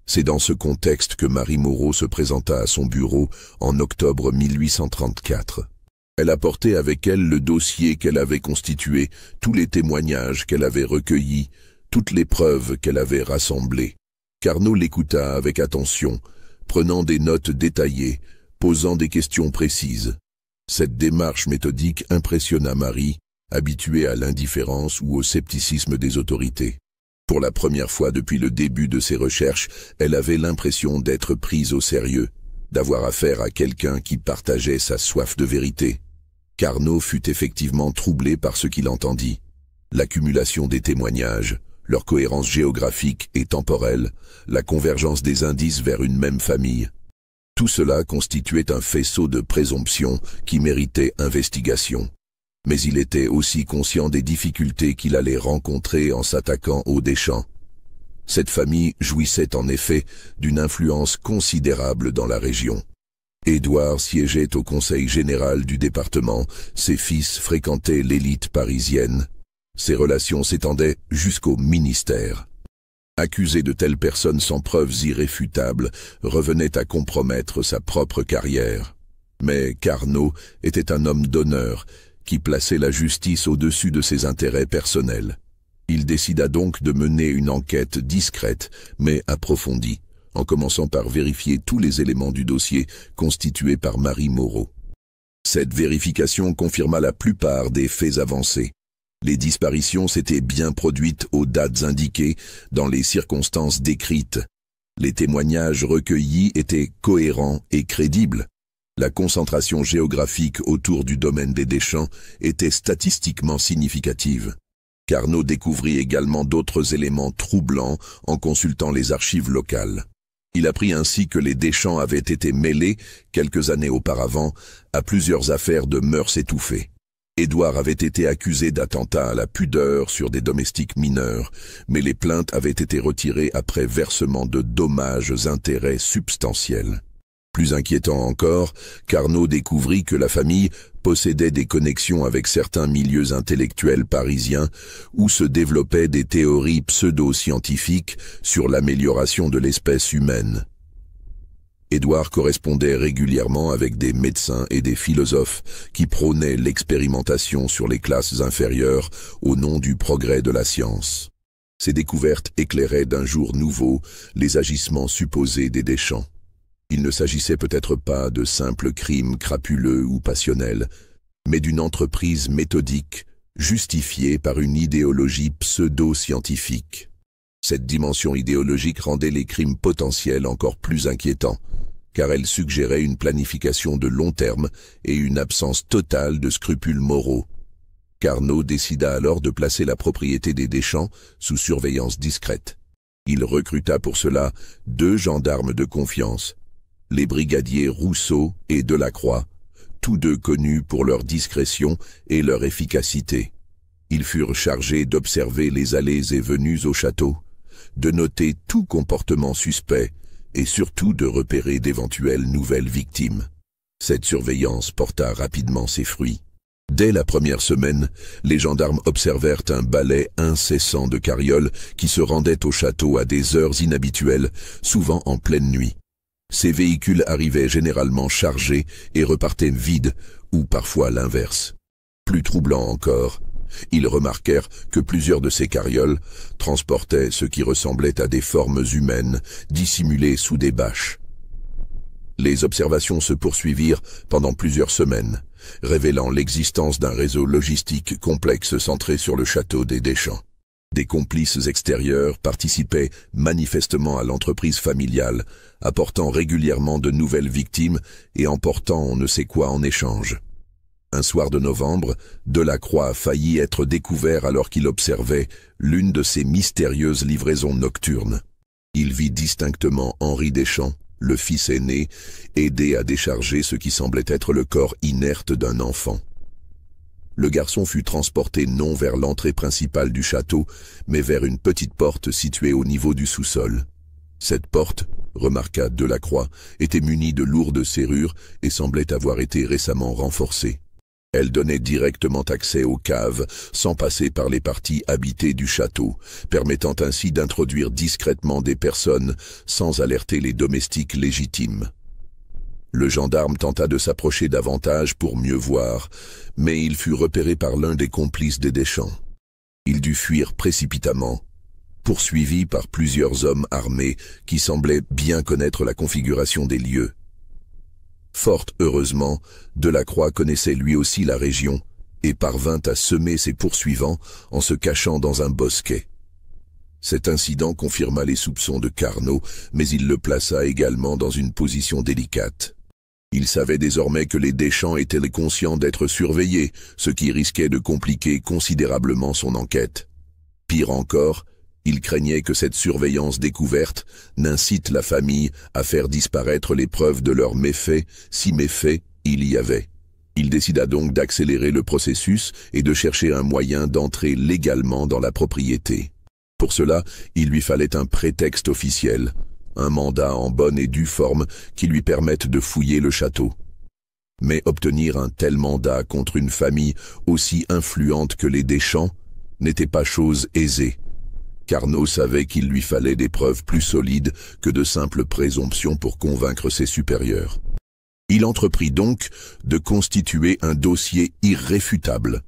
C'est dans ce contexte que Marie Moreau se présenta à son bureau en octobre 1834. Elle apportait avec elle le dossier qu'elle avait constitué, tous les témoignages qu'elle avait recueillis, toutes les preuves qu'elle avait rassemblées. Carnot l'écouta avec attention, prenant des notes détaillées, posant des questions précises. Cette démarche méthodique impressionna Marie, habituée à l'indifférence ou au scepticisme des autorités. Pour la première fois depuis le début de ses recherches, elle avait l'impression d'être prise au sérieux, d'avoir affaire à quelqu'un qui partageait sa soif de vérité. Carnot fut effectivement troublé par ce qu'il entendit. L'accumulation des témoignages, leur cohérence géographique et temporelle, la convergence des indices vers une même famille. Tout cela constituait un faisceau de présomptions qui méritait investigation. Mais il était aussi conscient des difficultés qu'il allait rencontrer en s'attaquant aux Deschamps. Cette famille jouissait en effet d'une influence considérable dans la région. Édouard siégeait au conseil général du département, ses fils fréquentaient l'élite parisienne. Ses relations s'étendaient jusqu'au ministère. Accuser de telles personnes sans preuves irréfutables revenait à compromettre sa propre carrière. Mais Carnot était un homme d'honneur qui plaçait la justice au-dessus de ses intérêts personnels. Il décida donc de mener une enquête discrète mais approfondie, en commençant par vérifier tous les éléments du dossier constitué par Marie Moreau. Cette vérification confirma la plupart des faits avancés. Les disparitions s'étaient bien produites aux dates indiquées, dans les circonstances décrites. Les témoignages recueillis étaient cohérents et crédibles. La concentration géographique autour du domaine des Deschamps était statistiquement significative. Carnot découvrit également d'autres éléments troublants en consultant les archives locales. Il apprit ainsi que les Deschamps avaient été mêlés, quelques années auparavant, à plusieurs affaires de mœurs étouffées. Édouard avait été accusé d'attentat à la pudeur sur des domestiques mineurs, mais les plaintes avaient été retirées après versement de dommages-intérêts substantiels. Plus inquiétant encore, Carnot découvrit que la famille possédait des connexions avec certains milieux intellectuels parisiens où se développaient des théories pseudo-scientifiques sur l'amélioration de l'espèce humaine. Édouard correspondait régulièrement avec des médecins et des philosophes qui prônaient l'expérimentation sur les classes inférieures au nom du progrès de la science. Ces découvertes éclairaient d'un jour nouveau les agissements supposés des Deschamps. Il ne s'agissait peut-être pas de simples crimes crapuleux ou passionnels, mais d'une entreprise méthodique, justifiée par une idéologie pseudo-scientifique. Cette dimension idéologique rendait les crimes potentiels encore plus inquiétants, car elle suggérait une planification de long terme et une absence totale de scrupules moraux. Carnot décida alors de placer la propriété des Deschamps sous surveillance discrète. Il recruta pour cela 2 gendarmes de confiance, les brigadiers Rousseau et Delacroix, tous deux connus pour leur discrétion et leur efficacité. Ils furent chargés d'observer les allées et venues au château, de noter tout comportement suspect et surtout de repérer d'éventuelles nouvelles victimes. Cette surveillance porta rapidement ses fruits. Dès la première semaine, les gendarmes observèrent un balai incessant de carrioles qui se rendaient au château à des heures inhabituelles, souvent en pleine nuit. Ces véhicules arrivaient généralement chargés et repartaient vides, ou parfois l'inverse. Plus troublant encore, ils remarquèrent que plusieurs de ces carrioles transportaient ce qui ressemblait à des formes humaines, dissimulées sous des bâches. Les observations se poursuivirent pendant plusieurs semaines, révélant l'existence d'un réseau logistique complexe centré sur le château des Deschamps. Des complices extérieurs participaient manifestement à l'entreprise familiale, apportant régulièrement de nouvelles victimes et emportant on ne sait quoi en échange. Un soir de novembre, Delacroix faillit être découvert alors qu'il observait l'une de ces mystérieuses livraisons nocturnes. Il vit distinctement Henri Deschamps, le fils aîné, aider à décharger ce qui semblait être le corps inerte d'un enfant. Le garçon fut transporté non vers l'entrée principale du château, mais vers une petite porte située au niveau du sous-sol. Cette porte, remarqua Delacroix, était munie de lourdes serrures et semblait avoir été récemment renforcée. Elle donnait directement accès aux caves, sans passer par les parties habitées du château, permettant ainsi d'introduire discrètement des personnes sans alerter les domestiques légitimes. Le gendarme tenta de s'approcher davantage pour mieux voir, mais il fut repéré par l'un des complices des Deschamps. Il dut fuir précipitamment, poursuivi par plusieurs hommes armés qui semblaient bien connaître la configuration des lieux. Fort heureusement, Delacroix connaissait lui aussi la région et parvint à semer ses poursuivants en se cachant dans un bosquet. Cet incident confirma les soupçons de Carnot, mais il le plaça également dans une position délicate. Il savait désormais que les Deschamps étaient conscients d'être surveillés, ce qui risquait de compliquer considérablement son enquête. Pire encore, il craignait que cette surveillance découverte n'incite la famille à faire disparaître les preuves de leurs méfaits, si méfaits il y avait. Il décida donc d'accélérer le processus et de chercher un moyen d'entrer légalement dans la propriété. Pour cela, il lui fallait un prétexte officiel, un mandat en bonne et due forme qui lui permette de fouiller le château. Mais obtenir un tel mandat contre une famille aussi influente que les Deschamps n'était pas chose aisée. Carnot savait qu'il lui fallait des preuves plus solides que de simples présomptions pour convaincre ses supérieurs. Il entreprit donc de constituer un dossier irréfutable,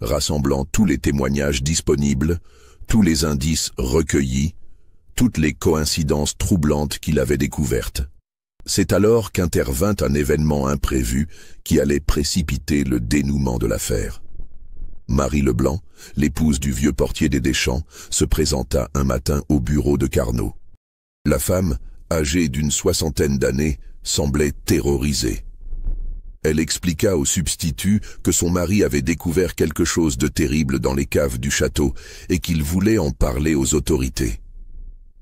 rassemblant tous les témoignages disponibles, tous les indices recueillis, toutes les coïncidences troublantes qu'il avait découvertes. C'est alors qu'intervint un événement imprévu qui allait précipiter le dénouement de l'affaire. Marie Leblanc, l'épouse du vieux portier des Deschamps, se présenta un matin au bureau de Carnot. La femme, âgée d'une 60aine d'années, semblait terrorisée. Elle expliqua au substitut que son mari avait découvert quelque chose de terrible dans les caves du château et qu'il voulait en parler aux autorités.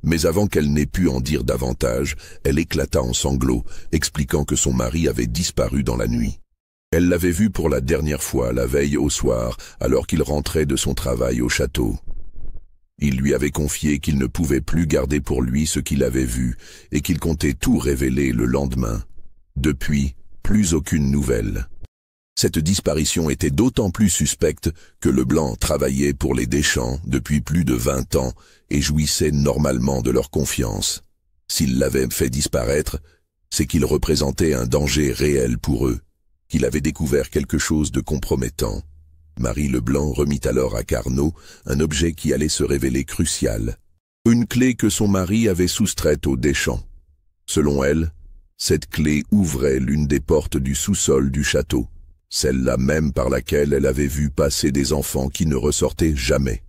Mais avant qu'elle n'ait pu en dire davantage, elle éclata en sanglots, expliquant que son mari avait disparu dans la nuit. Elle l'avait vu pour la dernière fois la veille au soir, alors qu'il rentrait de son travail au château. Il lui avait confié qu'il ne pouvait plus garder pour lui ce qu'il avait vu et qu'il comptait tout révéler le lendemain. Depuis, plus aucune nouvelle. Cette disparition était d'autant plus suspecte que Leblanc travaillait pour les Deschamps depuis plus de 20 ans et jouissait normalement de leur confiance. S'il l'avait fait disparaître, c'est qu'il représentait un danger réel pour eux, qu'il avait découvert quelque chose de compromettant. Marie Leblanc remit alors à Carnot un objet qui allait se révéler crucial, une clé que son mari avait soustraite aux Deschamps. Selon elle, cette clé ouvrait l'une des portes du sous-sol du château, celle-là même par laquelle elle avait vu passer des enfants qui ne ressortaient jamais.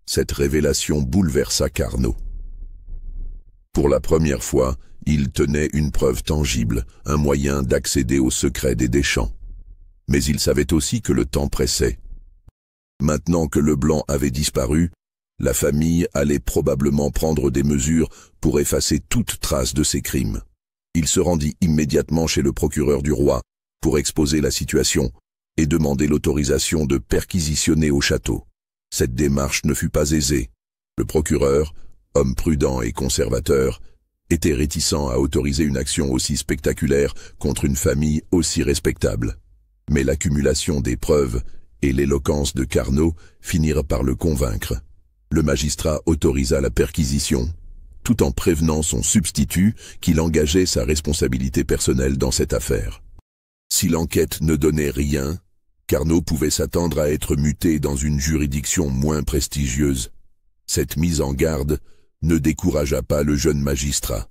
Cette révélation bouleversa Carnot. Pour la première fois, il tenait une preuve tangible, un moyen d'accéder au secret des Deschamps. Mais il savait aussi que le temps pressait. Maintenant que Leblanc avait disparu, la famille allait probablement prendre des mesures pour effacer toute trace de ses crimes. Il se rendit immédiatement chez le procureur du roi pour exposer la situation et demander l'autorisation de perquisitionner au château. Cette démarche ne fut pas aisée. Le procureur, homme prudent et conservateur, était réticent à autoriser une action aussi spectaculaire contre une famille aussi respectable. Mais l'accumulation des preuves et l'éloquence de Carnot finirent par le convaincre. Le magistrat autorisa la perquisition, tout en prévenant son substitut qu'il engageait sa responsabilité personnelle dans cette affaire. Si l'enquête ne donnait rien, Carnot pouvait s'attendre à être muté dans une juridiction moins prestigieuse. Cette mise en garde ne découragea pas le jeune magistrat.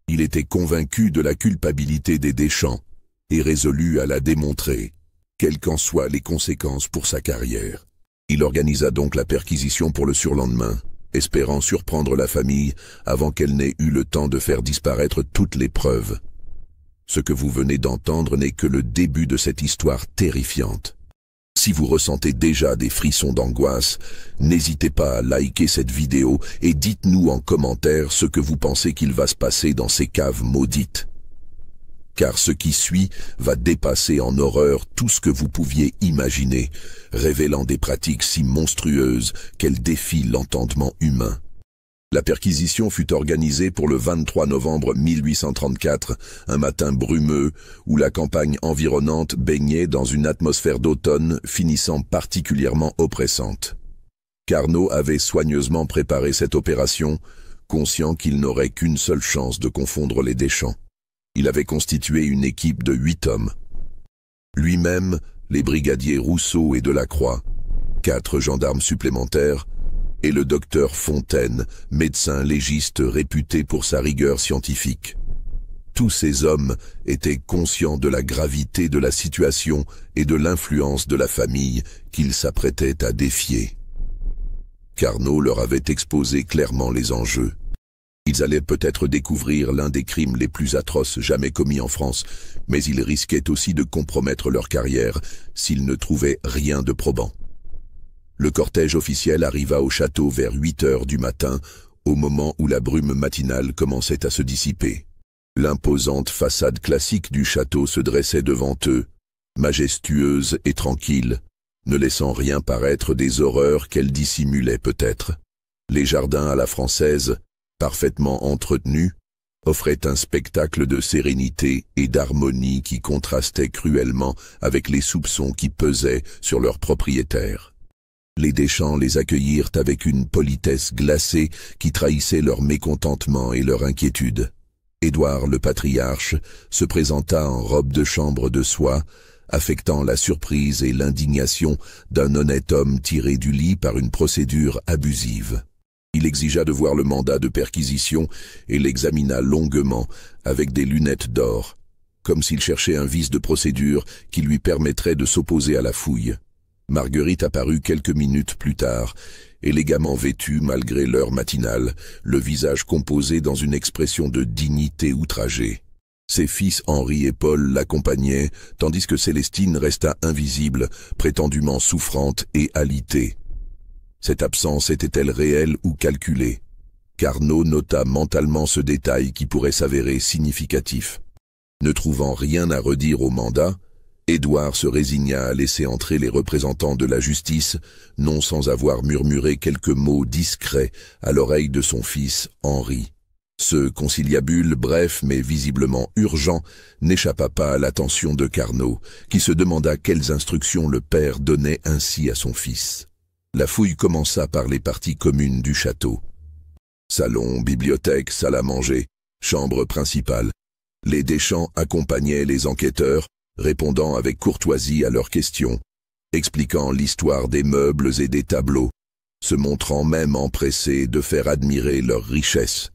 Il était convaincu de la culpabilité des Deschamps et résolu à la démontrer, quelles qu'en soient les conséquences pour sa carrière. Il organisa donc la perquisition pour le surlendemain, espérant surprendre la famille avant qu'elle n'ait eu le temps de faire disparaître toutes les preuves. Ce que vous venez d'entendre n'est que le début de cette histoire terrifiante. Si vous ressentez déjà des frissons d'angoisse, n'hésitez pas à liker cette vidéo et dites-nous en commentaire ce que vous pensez qu'il va se passer dans ces caves maudites. Car ce qui suit va dépasser en horreur tout ce que vous pouviez imaginer, révélant des pratiques si monstrueuses qu'elles défient l'entendement humain. La perquisition fut organisée pour le 23 novembre 1834, un matin brumeux où la campagne environnante baignait dans une atmosphère d'automne finissant particulièrement oppressante. Carnot avait soigneusement préparé cette opération, conscient qu'il n'aurait qu'une seule chance de confondre les Deschamps. Il avait constitué une équipe de 8 hommes. Lui-même, les brigadiers Rousseau et Delacroix, 4 gendarmes supplémentaires, et le docteur Fontaine, médecin légiste réputé pour sa rigueur scientifique. Tous ces hommes étaient conscients de la gravité de la situation et de l'influence de la famille qu'ils s'apprêtaient à défier. Carnot leur avait exposé clairement les enjeux. Ils allaient peut-être découvrir l'un des crimes les plus atroces jamais commis en France, mais ils risquaient aussi de compromettre leur carrière s'ils ne trouvaient rien de probant. Le cortège officiel arriva au château vers 8 heures du matin, au moment où la brume matinale commençait à se dissiper. L'imposante façade classique du château se dressait devant eux, majestueuse et tranquille, ne laissant rien paraître des horreurs qu'elle dissimulait peut-être. Les jardins à la française, parfaitement entretenus, offraient un spectacle de sérénité et d'harmonie qui contrastait cruellement avec les soupçons qui pesaient sur leurs propriétaires. Les Deschamps les accueillirent avec une politesse glacée qui trahissait leur mécontentement et leur inquiétude. Édouard le patriarche se présenta en robe de chambre de soie, affectant la surprise et l'indignation d'un honnête homme tiré du lit par une procédure abusive. Il exigea de voir le mandat de perquisition et l'examina longuement avec des lunettes d'or, comme s'il cherchait un vice de procédure qui lui permettrait de s'opposer à la fouille. Marguerite apparut quelques minutes plus tard, élégamment vêtue malgré l'heure matinale, le visage composé dans une expression de dignité outragée. Ses fils Henri et Paul l'accompagnaient, tandis que Célestine resta invisible, prétendument souffrante et alitée. Cette absence était-elle réelle ou calculée? Carnot nota mentalement ce détail qui pourrait s'avérer significatif. Ne trouvant rien à redire au mandat, Édouard se résigna à laisser entrer les représentants de la justice, non sans avoir murmuré quelques mots discrets à l'oreille de son fils Henri. Ce conciliabule, bref mais visiblement urgent, n'échappa pas à l'attention de Carnot, qui se demanda quelles instructions le père donnait ainsi à son fils. La fouille commença par les parties communes du château. Salon, bibliothèque, salle à manger, chambre principale. Les Deschamps accompagnaient les enquêteurs, répondant avec courtoisie à leurs questions, expliquant l'histoire des meubles et des tableaux, se montrant même empressés de faire admirer leur richesse.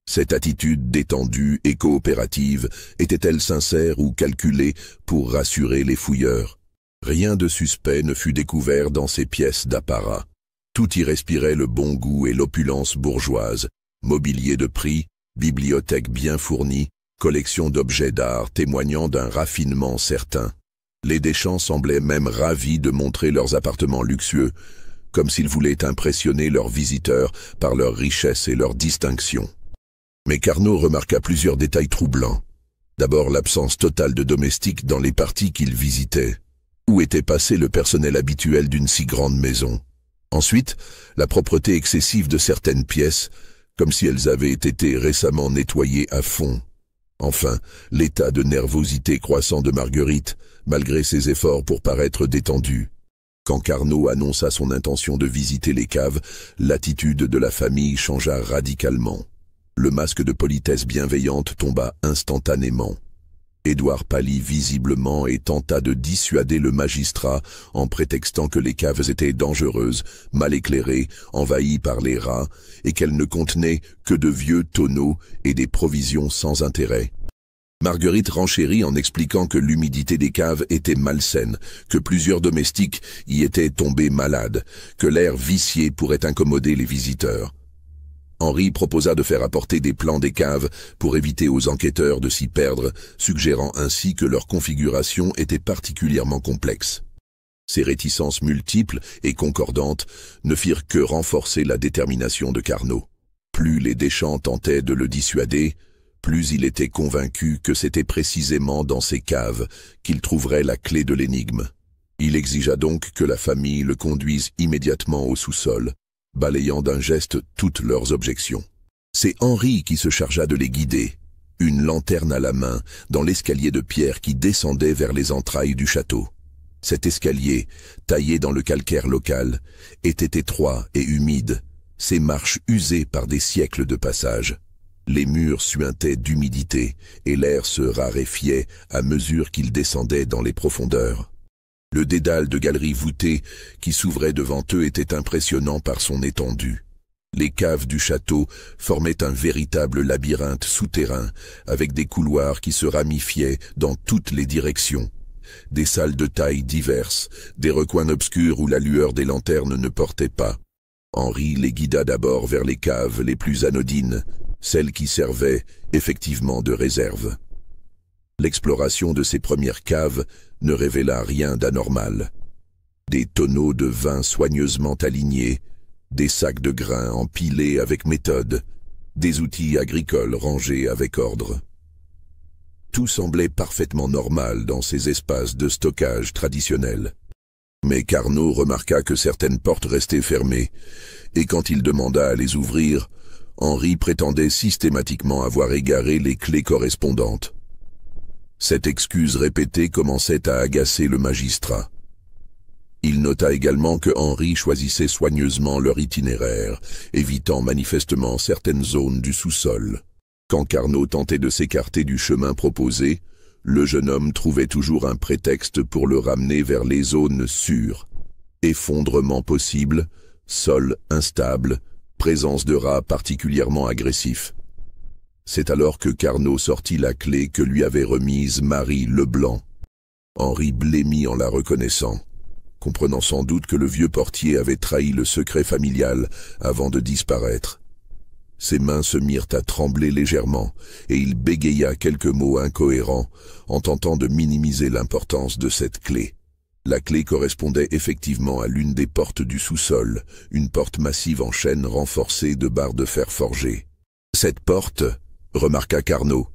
Cette attitude détendue et coopérative était-elle sincère ou calculée pour rassurer les fouilleurs? Rien de suspect ne fut découvert dans ces pièces d'apparat. Tout y respirait le bon goût et l'opulence bourgeoise, mobilier de prix, bibliothèque bien fournie, collection d'objets d'art témoignant d'un raffinement certain. Les Deschamps semblaient même ravis de montrer leurs appartements luxueux, comme s'ils voulaient impressionner leurs visiteurs par leur richesse et leur distinction. Mais Carnot remarqua plusieurs détails troublants. D'abord l'absence totale de domestiques dans les parties qu'il visitait. Où était passé le personnel habituel d'une si grande maison? Ensuite, la propreté excessive de certaines pièces, comme si elles avaient été récemment nettoyées à fond. Enfin, l'état de nervosité croissant de Marguerite, malgré ses efforts pour paraître détendue. Quand Carnot annonça son intention de visiter les caves, l'attitude de la famille changea radicalement. Le masque de politesse bienveillante tomba instantanément. Édouard pâlit visiblement et tenta de dissuader le magistrat en prétextant que les caves étaient dangereuses, mal éclairées, envahies par les rats, et qu'elles ne contenaient que de vieux tonneaux et des provisions sans intérêt. Marguerite renchérit en expliquant que l'humidité des caves était malsaine, que plusieurs domestiques y étaient tombés malades, que l'air vicié pourrait incommoder les visiteurs. Henri proposa de faire apporter des plans des caves pour éviter aux enquêteurs de s'y perdre, suggérant ainsi que leur configuration était particulièrement complexe. Ces réticences multiples et concordantes ne firent que renforcer la détermination de Carnot. Plus les Deschamps tentaient de le dissuader, plus il était convaincu que c'était précisément dans ces caves qu'il trouverait la clé de l'énigme. Il exigea donc que la famille le conduise immédiatement au sous-sol, balayant d'un geste toutes leurs objections. C'est Henri qui se chargea de les guider, une lanterne à la main, dans l'escalier de pierre qui descendait vers les entrailles du château. Cet escalier, taillé dans le calcaire local, était étroit et humide, ses marches usées par des siècles de passage. Les murs suintaient d'humidité et l'air se raréfiait à mesure qu'il descendait dans les profondeurs. Le dédale de galeries voûtées qui s'ouvrait devant eux était impressionnant par son étendue. Les caves du château formaient un véritable labyrinthe souterrain avec des couloirs qui se ramifiaient dans toutes les directions. Des salles de tailles diverses, des recoins obscurs où la lueur des lanternes ne portait pas. Henri les guida d'abord vers les caves les plus anodines, celle qui servait effectivement de réserve. L'exploration de ces premières caves ne révéla rien d'anormal. Des tonneaux de vin soigneusement alignés, des sacs de grains empilés avec méthode, des outils agricoles rangés avec ordre. Tout semblait parfaitement normal dans ces espaces de stockage traditionnels. Mais Carnot remarqua que certaines portes restaient fermées, et quand il demanda à les ouvrir, Henri prétendait systématiquement avoir égaré les clés correspondantes. Cette excuse répétée commençait à agacer le magistrat. Il nota également que Henri choisissait soigneusement leur itinéraire, évitant manifestement certaines zones du sous-sol. Quand Carnot tentait de s'écarter du chemin proposé, le jeune homme trouvait toujours un prétexte pour le ramener vers les zones sûres. Effondrement possible, sol instable, présence de rats particulièrement agressifs. C'est alors que Carnot sortit la clé que lui avait remise Marie Leblanc. Henri blêmit en la reconnaissant, comprenant sans doute que le vieux portier avait trahi le secret familial avant de disparaître. Ses mains se mirent à trembler légèrement, et il bégaya quelques mots incohérents, en tentant de minimiser l'importance de cette clé. La clé correspondait effectivement à l'une des portes du sous-sol, une porte massive en chêne renforcée de barres de fer forgées. Cette porte, remarqua Carnot,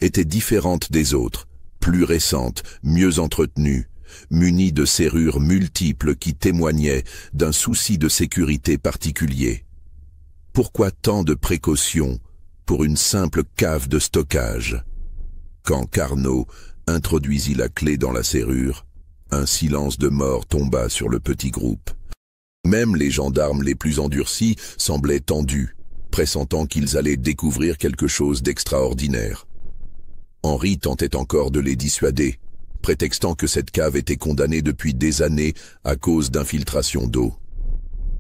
était différente des autres, plus récente, mieux entretenue, munie de serrures multiples qui témoignaient d'un souci de sécurité particulier. Pourquoi tant de précautions pour une simple cave de stockage? Quand Carnot introduisit la clé dans la serrure, un silence de mort tomba sur le petit groupe. Même les gendarmes les plus endurcis semblaient tendus, pressentant qu'ils allaient découvrir quelque chose d'extraordinaire. Henri tentait encore de les dissuader, prétextant que cette cave était condamnée depuis des années à cause d'infiltration d'eau.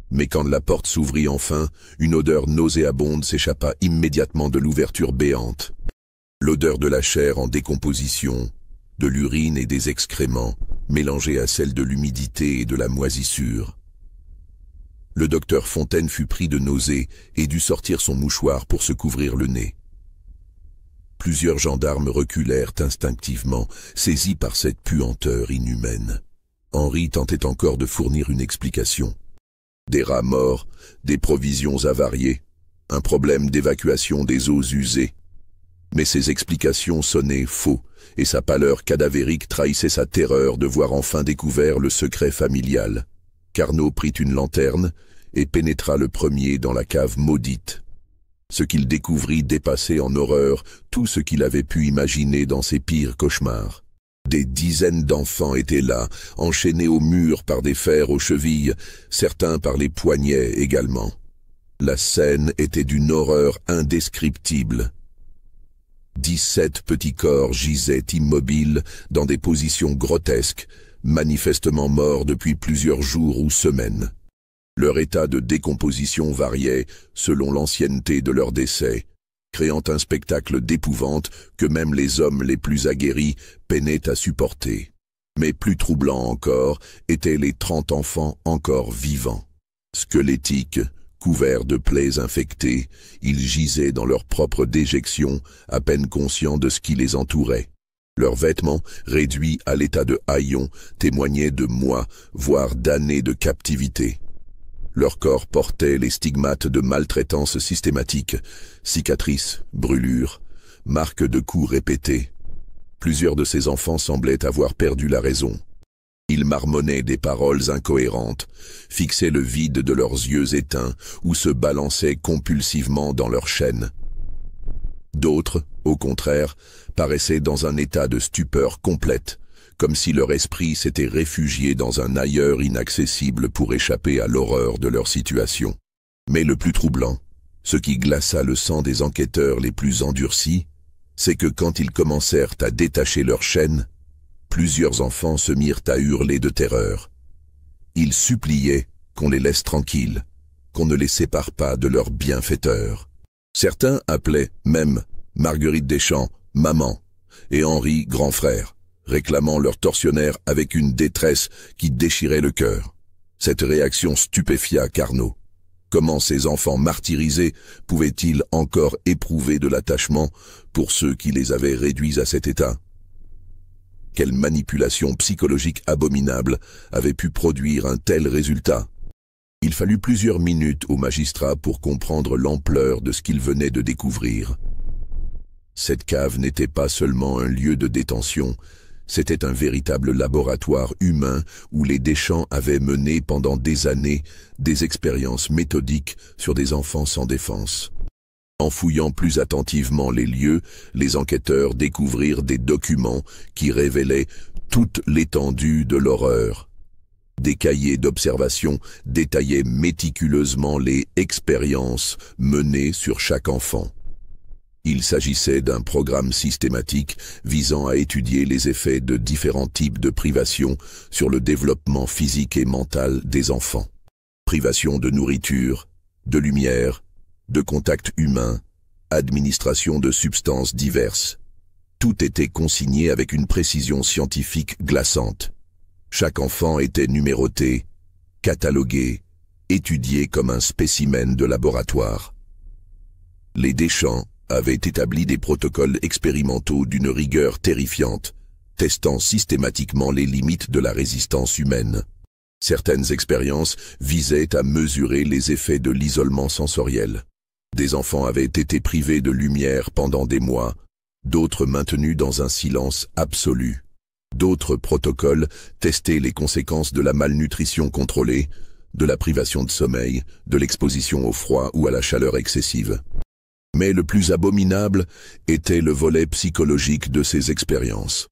Mais quand la porte s'ouvrit enfin, une odeur nauséabonde s'échappa immédiatement de l'ouverture béante. L'odeur de la chair en décomposition, de l'urine et des excréments, mélangée à celle de l'humidité et de la moisissure. Le docteur Fontaine fut pris de nausées et dut sortir son mouchoir pour se couvrir le nez. Plusieurs gendarmes reculèrent instinctivement, saisis par cette puanteur inhumaine. Henri tentait encore de fournir une explication. Des rats morts, des provisions avariées, un problème d'évacuation des eaux usées. Mais ces explications sonnaient faux, et sa pâleur cadavérique trahissait sa terreur de voir enfin découvert le secret familial. Carnot prit une lanterne et pénétra le premier dans la cave maudite. Ce qu'il découvrit dépassait en horreur tout ce qu'il avait pu imaginer dans ses pires cauchemars. Des dizaines d'enfants étaient là, enchaînés au mur par des fers aux chevilles, certains par les poignets également. La scène était d'une horreur indescriptible. 17 petits corps gisaient immobiles dans des positions grotesques, manifestement morts depuis plusieurs jours ou semaines. Leur état de décomposition variait selon l'ancienneté de leur décès, créant un spectacle d'épouvante que même les hommes les plus aguerris peinaient à supporter. Mais plus troublant encore étaient les 30 enfants encore vivants. Squelettiques, couverts de plaies infectées, ils gisaient dans leur propre déjection, à peine conscients de ce qui les entourait. Leurs vêtements, réduits à l'état de haillons, témoignaient de mois, voire d'années de captivité. Leur corps portait les stigmates de maltraitance systématique, cicatrices, brûlures, marques de coups répétés. Plusieurs de ces enfants semblaient avoir perdu la raison. Ils marmonnaient des paroles incohérentes, fixaient le vide de leurs yeux éteints ou se balançaient compulsivement dans leurs chaînes. D'autres, au contraire, paraissaient dans un état de stupeur complète, comme si leur esprit s'était réfugié dans un ailleurs inaccessible pour échapper à l'horreur de leur situation. Mais le plus troublant, ce qui glaça le sang des enquêteurs les plus endurcis, c'est que quand ils commencèrent à détacher leurs chaînes, plusieurs enfants se mirent à hurler de terreur. Ils suppliaient qu'on les laisse tranquilles, qu'on ne les sépare pas de leur bienfaiteur. Certains appelaient même Marguerite Deschamps « maman » et Henri « grand frère », réclamant leur tortionnaire avec une détresse qui déchirait le cœur. Cette réaction stupéfia Carnot. Comment ces enfants martyrisés pouvaient-ils encore éprouver de l'attachement pour ceux qui les avaient réduits à cet état? Quelle manipulation psychologique abominable avait pu produire un tel résultat? Il fallut plusieurs minutes au magistrat pour comprendre l'ampleur de ce qu'il venait de découvrir. Cette cave n'était pas seulement un lieu de détention, c'était un véritable laboratoire humain où les Deschamps avaient mené pendant des années des expériences méthodiques sur des enfants sans défense. En fouillant plus attentivement les lieux, les enquêteurs découvrirent des documents qui révélaient toute l'étendue de l'horreur. Des cahiers d'observation détaillaient méticuleusement les expériences menées sur chaque enfant. Il s'agissait d'un programme systématique visant à étudier les effets de différents types de privations sur le développement physique et mental des enfants. Privation de nourriture, de lumière, de contact humain, administration de substances diverses. Tout était consigné avec une précision scientifique glaçante. Chaque enfant était numéroté, catalogué, étudié comme un spécimen de laboratoire. Les Deschamps avaient établi des protocoles expérimentaux d'une rigueur terrifiante, testant systématiquement les limites de la résistance humaine. Certaines expériences visaient à mesurer les effets de l'isolement sensoriel. Des enfants avaient été privés de lumière pendant des mois, d'autres maintenus dans un silence absolu. D'autres protocoles testaient les conséquences de la malnutrition contrôlée, de la privation de sommeil, de l'exposition au froid ou à la chaleur excessive. Mais le plus abominable était le volet psychologique de ces expériences.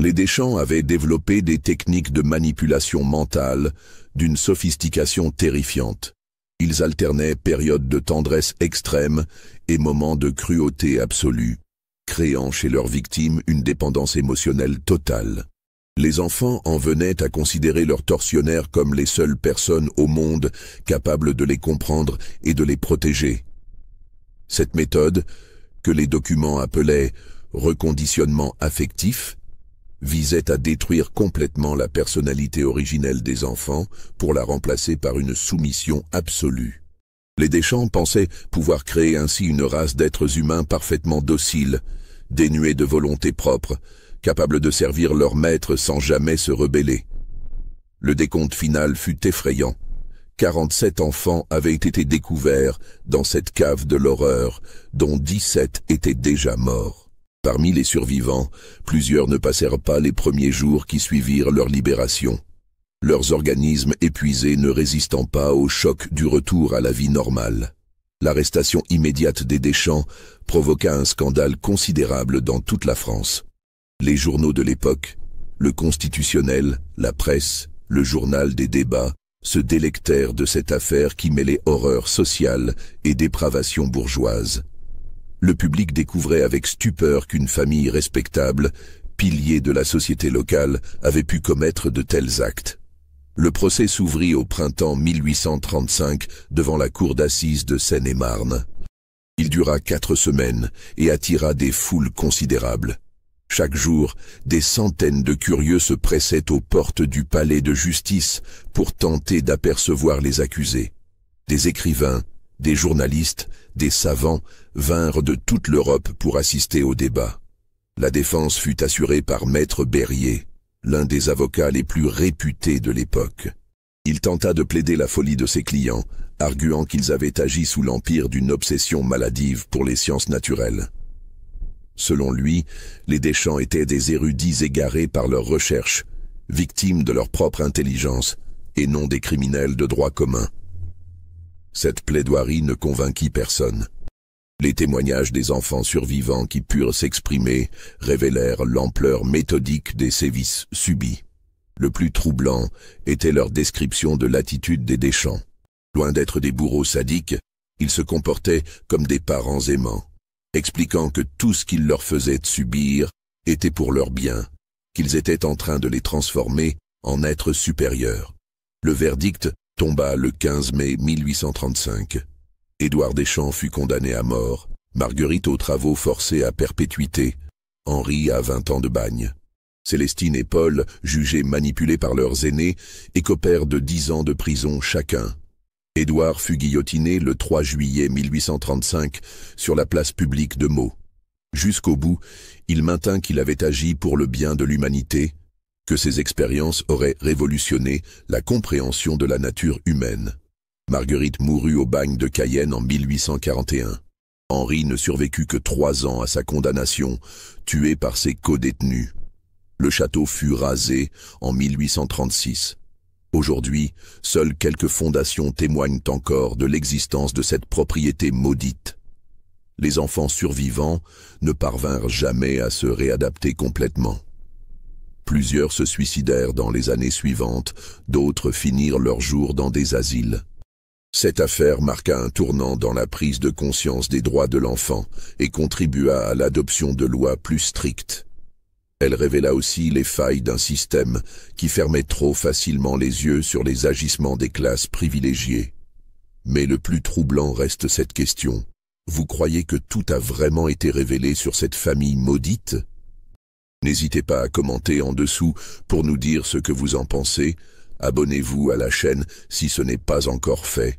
Les Deschamps avaient développé des techniques de manipulation mentale d'une sophistication terrifiante. Ils alternaient périodes de tendresse extrême et moments de cruauté absolue, créant chez leurs victimes une dépendance émotionnelle totale. Les enfants en venaient à considérer leurs tortionnaires comme les seules personnes au monde capables de les comprendre et de les protéger. Cette méthode, que les documents appelaient « reconditionnement affectif », visait à détruire complètement la personnalité originelle des enfants pour la remplacer par une soumission absolue. Les Deschamps pensaient pouvoir créer ainsi une race d'êtres humains parfaitement dociles, dénués de volonté propre, capables de servir leur maître sans jamais se rebeller. Le décompte final fut effrayant. 47 enfants avaient été découverts dans cette cave de l'horreur, dont 17 étaient déjà morts. Parmi les survivants, plusieurs ne passèrent pas les premiers jours qui suivirent leur libération. Leurs organismes épuisés ne résistant pas au choc du retour à la vie normale. L'arrestation immédiate des Deschamps provoqua un scandale considérable dans toute la France. Les journaux de l'époque, le Constitutionnel, la presse, le journal des débats, se délectèrent de cette affaire qui mêlait horreur sociale et dépravation bourgeoise. Le public découvrait avec stupeur qu'une famille respectable, pilier de la société locale, avait pu commettre de tels actes. Le procès s'ouvrit au printemps 1835 devant la cour d'assises de Seine-et-Marne. Il dura 4 semaines et attira des foules considérables. Chaque jour, des centaines de curieux se pressaient aux portes du palais de justice pour tenter d'apercevoir les accusés. Des écrivains, des journalistes, des savants vinrent de toute l'Europe pour assister au débat. La défense fut assurée par Maître Berryer, l'un des avocats les plus réputés de l'époque. Il tenta de plaider la folie de ses clients, arguant qu'ils avaient agi sous l'empire d'une obsession maladive pour les sciences naturelles. Selon lui, les Deschamps étaient des érudits égarés par leurs recherches, victimes de leur propre intelligence, et non des criminels de droit commun. Cette plaidoirie ne convainquit personne. Les témoignages des enfants survivants qui purent s'exprimer révélèrent l'ampleur méthodique des sévices subis. Le plus troublant était leur description de l'attitude des Deschamps. Loin d'être des bourreaux sadiques, ils se comportaient comme des parents aimants, expliquant que tout ce qu'ils leur faisaient subir était pour leur bien, qu'ils étaient en train de les transformer en êtres supérieurs. Le verdict tomba le 15 mai 1835. Édouard Deschamps fut condamné à mort, Marguerite aux travaux forcés à perpétuité, Henri à 20 ans de bagne. Célestine et Paul, jugés manipulés par leurs aînés, écopèrent de 10 ans de prison chacun. Édouard fut guillotiné le 3 juillet 1835 sur la place publique de Meaux. Jusqu'au bout, il maintint qu'il avait agi pour le bien de l'humanité, que ses expériences auraient révolutionné la compréhension de la nature humaine. Marguerite mourut au bagne de Cayenne en 1841. Henri ne survécut que 3 ans à sa condamnation, tué par ses codétenus. Le château fut rasé en 1836. Aujourd'hui, seules quelques fondations témoignent encore de l'existence de cette propriété maudite. Les enfants survivants ne parvinrent jamais à se réadapter complètement. Plusieurs se suicidèrent dans les années suivantes, d'autres finirent leurs jours dans des asiles. Cette affaire marqua un tournant dans la prise de conscience des droits de l'enfant et contribua à l'adoption de lois plus strictes. Elle révéla aussi les failles d'un système qui fermait trop facilement les yeux sur les agissements des classes privilégiées. Mais le plus troublant reste cette question. Vous croyez que tout a vraiment été révélé sur cette famille maudite ? N'hésitez pas à commenter en dessous pour nous dire ce que vous en pensez. Abonnez-vous à la chaîne si ce n'est pas encore fait.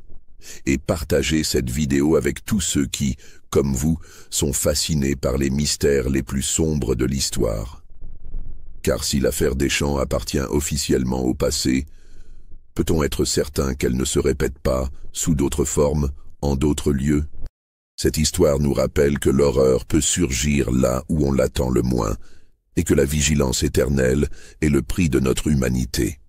Et partagez cette vidéo avec tous ceux qui, comme vous, sont fascinés par les mystères les plus sombres de l'histoire. Car si l'affaire Deschamps appartient officiellement au passé, peut-on être certain qu'elle ne se répète pas, sous d'autres formes, en d'autres lieux ? Cette histoire nous rappelle que l'horreur peut surgir là où on l'attend le moins, et que la vigilance éternelle est le prix de notre humanité.